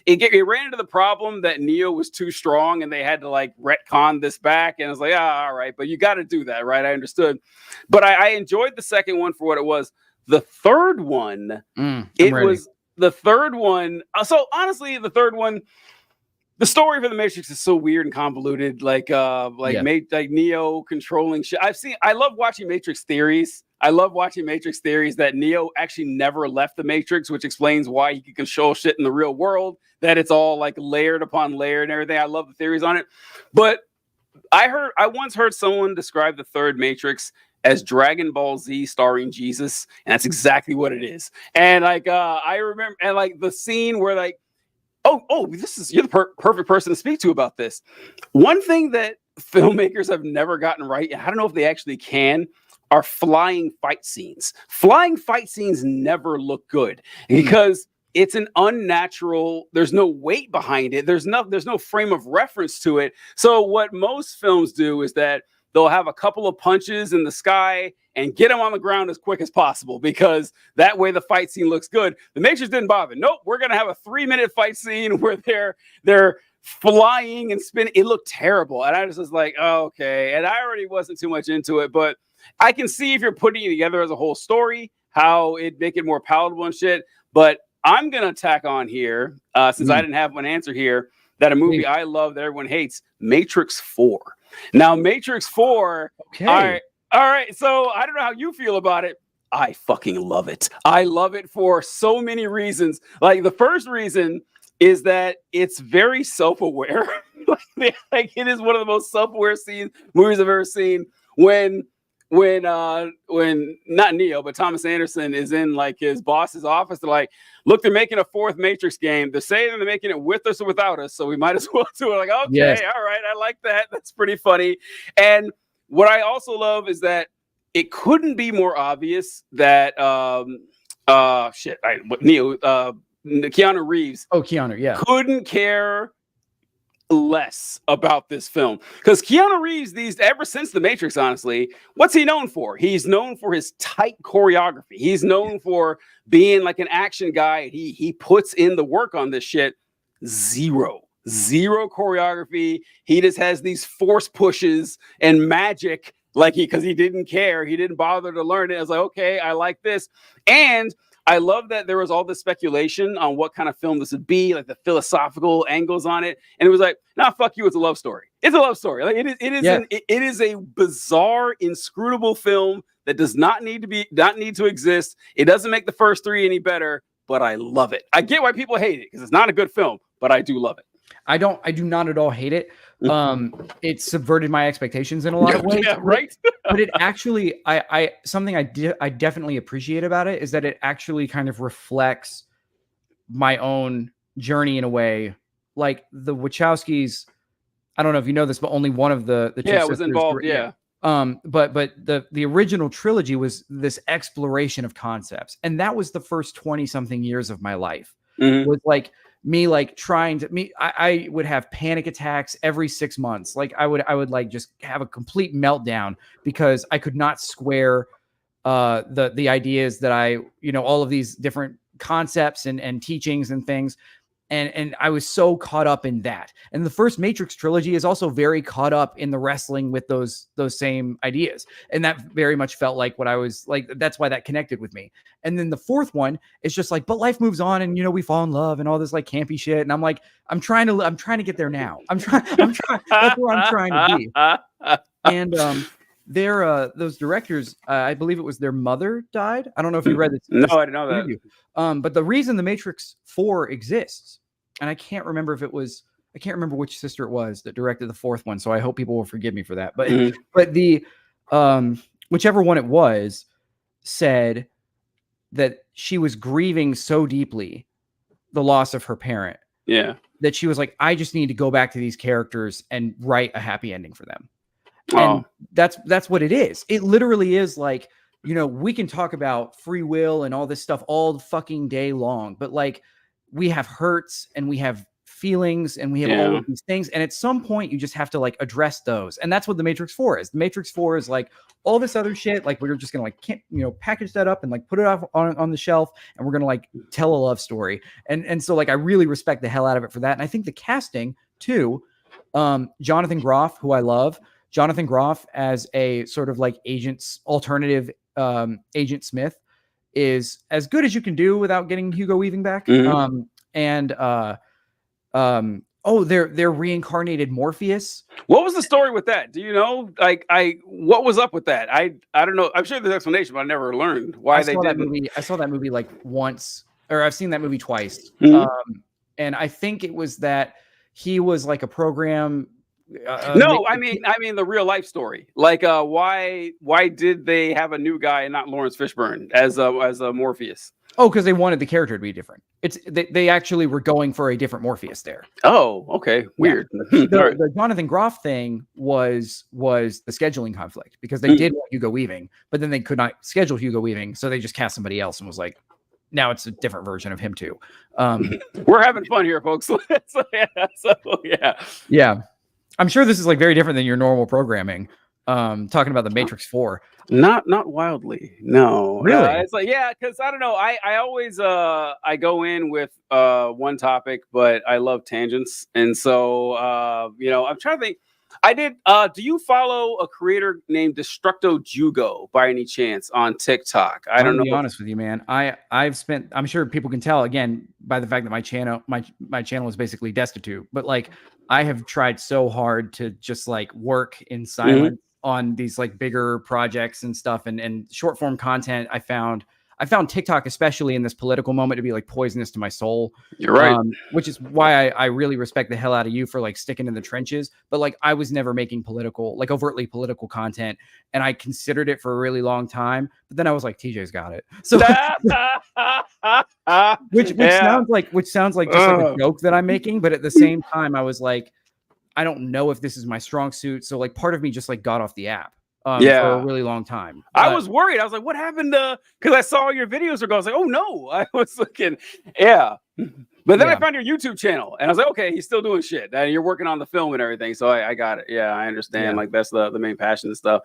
it ran into the problem that Neo was too strong and they had to like retcon this back. And I was like, all right, but you got to do that, right? I understood. But I enjoyed the second one for what it was. The third one, was the third one. So honestly, the third one, the story for the Matrix is so weird and convoluted. Like Neo controlling shit. I love watching Matrix theories. That Neo actually never left the Matrix, which explains why he can control shit in the real world, that it's all like layered upon layer and everything. I love the theories on it. But I once heard someone describe the third Matrix as Dragon Ball Z starring Jesus, and that's exactly what it is. And like I remember, and like the scene where like, you're the perfect person to speak to about this. One thing that filmmakers have never gotten right, and I don't know if they actually can, are flying fight scenes. Flying fight scenes never look good because it's an unnatural, there's no weight behind it. There's no frame of reference to it. So what most films do is that they'll have a couple of punches in the sky and get them on the ground as quick as possible, because that way the fight scene looks good. The Matrix didn't bother. Nope, we're gonna have a 3-minute fight scene where they're flying and spinning. It looked terrible, and I just was like, oh, okay. And I already wasn't too much into it, but I can see if you're putting it together as a whole story, how it make it more palatable and shit. But I'm gonna tack on here, since I didn't have one answer here, that a movie I love that everyone hates, Matrix 4. Now, Matrix 4, Okay. all right. So I don't know how you feel about it. I fucking love it. I love it for so many reasons. Like, the first reason is that it's very self-aware. Like, it is one of the most self-aware movies I've ever seen. When not Neo, but Thomas Anderson is in like his boss's office, they're like, look, they're making a 4th Matrix game. They're saying they're making it with us or without us, so we might as well do it. Like, okay, Yes. all right, I like that. That's pretty funny. And what I also love is that it couldn't be more obvious that Keanu Reeves Keanu, yeah. couldn't care less about this film, because Keanu Reeves, ever since The Matrix, honestly, what's he known for? He's known for his tight choreography. He's known for being like an action guy. He puts in the work on this shit. Zero choreography. He just has these force pushes and magic, like because he didn't care. He didn't bother to learn it. I was like, okay, I like this. And I love that there was all this speculation on what kind of film this would be, like the philosophical angles on it. And it was like, nah, fuck you. It's a love story. It's a love story. Like, it is a bizarre, inscrutable film that does not need to exist. It doesn't make the first 3 any better, but I love it. I get why people hate it, because it's not a good film, but I do love it. I do not at all hate it. It subverted my expectations in a lot of ways. Yeah, right. But it actually, something I definitely appreciate about it is that it actually kind of reflects my own journey in a way. Like the Wachowskis, I don't know if you know this, but only one of the two sisters was involved. Yeah. But the original trilogy was this exploration of concepts, and that was the first 20 something years of my life. Was like me, like I would have panic attacks every 6 months. Like I would like just have a complete meltdown because I could not square the ideas that all of these different concepts and teachings and things. And I was so caught up in that. And the first Matrix trilogy is also very caught up in the wrestling with those same ideas. And that very much felt like what I was like. That's why that connected with me. And then the 4th one is just like, but life moves on, and we fall in love and all this like campy shit. And I'm like, I'm trying to get there now. I'm trying. That's where I'm trying to be. And those directors, I believe it was their mother died. I don't know if you read this. No, I didn't know that. Interview. But the reason The Matrix 4 exists, and I can't remember which sister it was that directed the 4th one, so I hope people will forgive me for that. But but the whichever one it was said that she was grieving so deeply the loss of her parent. Yeah. That she was like, I just need to go back to these characters and write a happy ending for them. Oh. And that's what it is. It literally is like, we can talk about free will and all this stuff all fucking day long, but like we have hurts and we have feelings and we have all of these things. And at some point you just have to like address those. And that's what the Matrix 4 is. The Matrix 4 is like all this other shit. Like we're just going to like, package that up and like put it off on the shelf. And we're going to like tell a love story. And so like, I really respect the hell out of it for that. And I think the casting too, Jonathan Groff, who I love, Jonathan Groff as a sort of like alternative Agent Smith is as good as you can do without getting Hugo Weaving back. They're reincarnated Morpheus. What was the story with that? Do you know? Like, what was up with that? I don't know. I'm sure there's an explanation, but I never learned why they did. I saw that movie like once, or I've seen that movie twice. And I think it was that he was like a program. No, I mean the real life story. Like, why did they have a new guy and not Lawrence Fishburne as a Morpheus? Oh, because they wanted the character to be different. They actually were going for a different Morpheus there. Oh, okay, weird. Yeah. The Jonathan Groff thing was the scheduling conflict because they did want Hugo Weaving, but then they could not schedule Hugo Weaving, so they just cast somebody else and was like, now it's a different version of him too. We're having fun here, folks. Yeah. I'm sure this is like very different than your normal programming. talking about the Matrix 4. Not wildly, no. Really? It's like, yeah, because I don't know. I always I go in with one topic, but I love tangents, and so I'm trying to think. I did. Do you follow a creator named Destructo Jugo by any chance on TikTok? I I'm don't gonna know. be honest with you, man. I've spent. I'm sure people can tell again by the fact that my channel is basically destitute. But like, I have tried so hard to just like work in silence on these like bigger projects and stuff, and short form content. I found TikTok, especially in this political moment, to be like poisonous to my soul. You're right. Which is why I really respect the hell out of you for like sticking in the trenches. But like, I was never making like overtly political content, and I considered it for a really long time. But then I was like, TJ's got it. So which sounds like just like a joke that I'm making. But at the same time, I was like, I don't know if this is my strong suit. So like, part of me just like got off the app. For a really long time. I was worried. I was like, what happened to, because I saw your videos ago. I was like, oh no. I was looking, yeah. But then I found your YouTube channel and I was like, okay, he's still doing shit. And you're working on the film and everything. So I got it. Yeah, I understand. Like that's the main passion and stuff.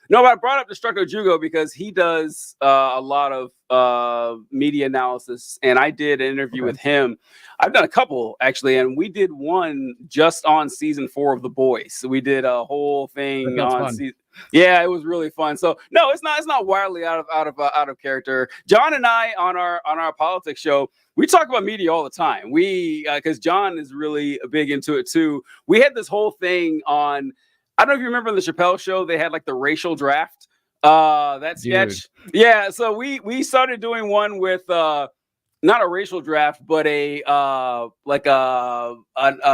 No, but I brought up Destructo Jugo because he does a lot of media analysis, and I did an interview with him. I've done a couple actually, and we did one just on season 4 of The Boys. So we did a whole thing on season. Yeah, it was really fun. So no, it's not wildly out of character. John and I on our politics show, we talk about media all the time. We because John is really big into it too. We had this whole thing on. I don't know if you remember the Chappelle show, they had like the racial draft. That sketch. Dude. Yeah. So we started doing one with not a racial draft, but a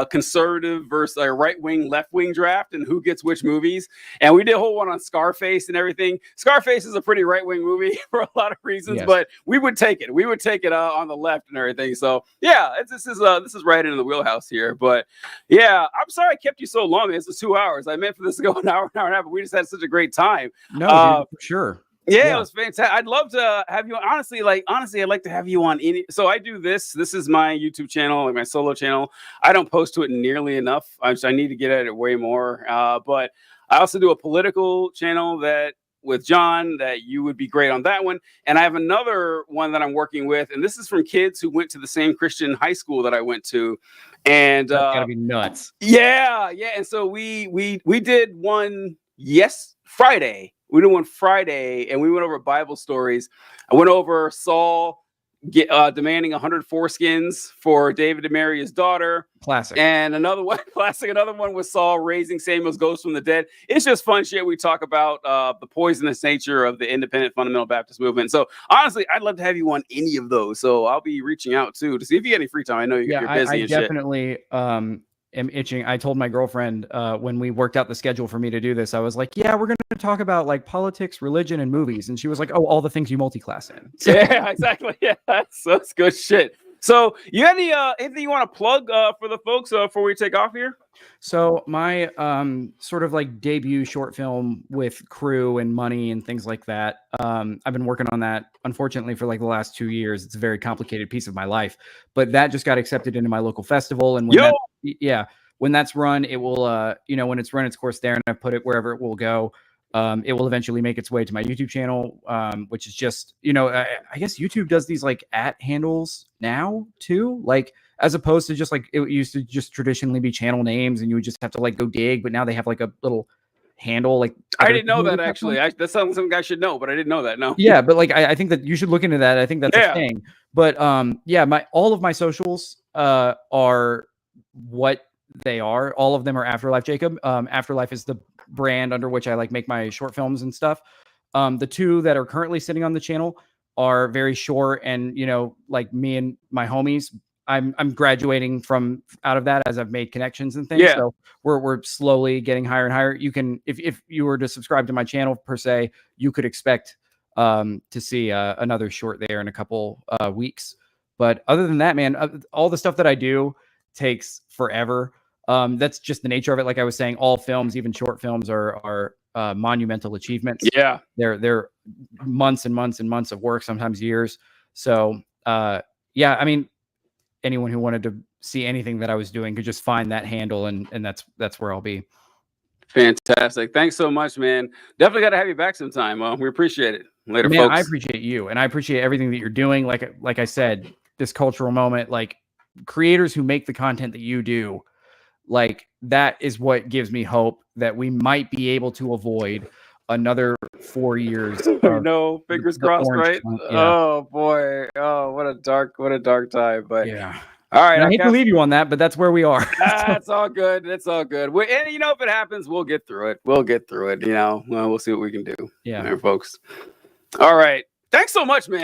conservative versus a right wing, left wing draft, and who gets which movies. And we did a whole one on Scarface and everything. Scarface is a pretty right wing movie for a lot of reasons, but we would take it. We would take it on the left and everything. So yeah, this is right into the wheelhouse here. But yeah, I'm sorry I kept you so long. This was 2 hours. I meant for this to go an hour and a half, but we just had such a great time. No, dude, for sure. Yeah, it was fantastic. I'd love to have you on. Honestly, I'd like to have you on any. So I do this. This is my YouTube channel, like my solo channel. I don't post to it nearly enough. I need to get at it way more. But I also do a political channel that with John that you would be great on that one. And I have another one that I'm working with, and this is from kids who went to the same Christian high school that I went to. And that's gotta be nuts. Yeah. And so we did one Friday. We did one Friday, and we went over Bible stories. I went over Saul demanding 100 foreskins for David to marry his daughter. Classic. And another one, classic. Another one was Saul raising Samuel's ghost from the dead. It's just fun shit. We talk about the poisonous nature of the independent fundamental Baptist movement. So honestly, I'd love to have you on any of those. So I'll be reaching out too to see if you get any free time. I know you're busy. I definitely am itching. I told my girlfriend when we worked out the schedule for me to do this, I was like, yeah, we're going to talk about like politics, religion, and movies. And she was like, oh, all the things you multi-class in. So, yeah, exactly. Yeah, that's good shit. So you had anything you want to plug for the folks before we take off here? So my sort of like debut short film with crew and money and things like that. I've been working on that, unfortunately, for like the last 2 years. It's a very complicated piece of my life, but that just got accepted into my local festival. And when that's run, it will, when it's run its course there and I've put it wherever it will go, it will eventually make its way to my YouTube channel, which is just, I guess YouTube does these like @ handles now too, like as opposed to just like it used to just traditionally be channel names and you would just have to like go dig, but now they have like a little handle. Like I didn't know that actually. That sounds something I should know, but I didn't know that. No. Yeah, but like I think that you should look into that. I think that's a thing. But all of my socials are what they are. All of them are Afterlife Jacob. Afterlife is the brand under which I like make my short films and stuff. The two that are currently sitting on the channel are very short, and like me and my homies, I'm graduating from out of that as I've made connections and things. So we're slowly getting higher and higher. You can, if you were to subscribe to my channel per se, you could expect to see another short there in a couple weeks. But other than that, man, all the stuff that I do takes forever. That's just the nature of it. Like I was saying, all films, even short films, are monumental achievements. Yeah, they're months and months and months of work, sometimes years. So I mean, anyone who wanted to see anything that I was doing could just find that handle, and that's where I'll be. Fantastic. Thanks so much, man. Definitely got to have you back sometime. We appreciate it. Later, Man, folks. I appreciate you, and I appreciate everything that you're doing. Like I said, this cultural moment, like creators who make the content that you do, like that is what gives me hope that we might be able to avoid another 4 years. No, fingers crossed, right? Yeah. Oh boy. Oh, what a dark time. But Yeah. all right. And I hate to leave you on that, but that's where we are. It's all good. It's all good. And you know, if it happens, we'll get through it. We'll get through it. You know, we'll see what we can do. Yeah. There, folks. All right. Thanks so much, man.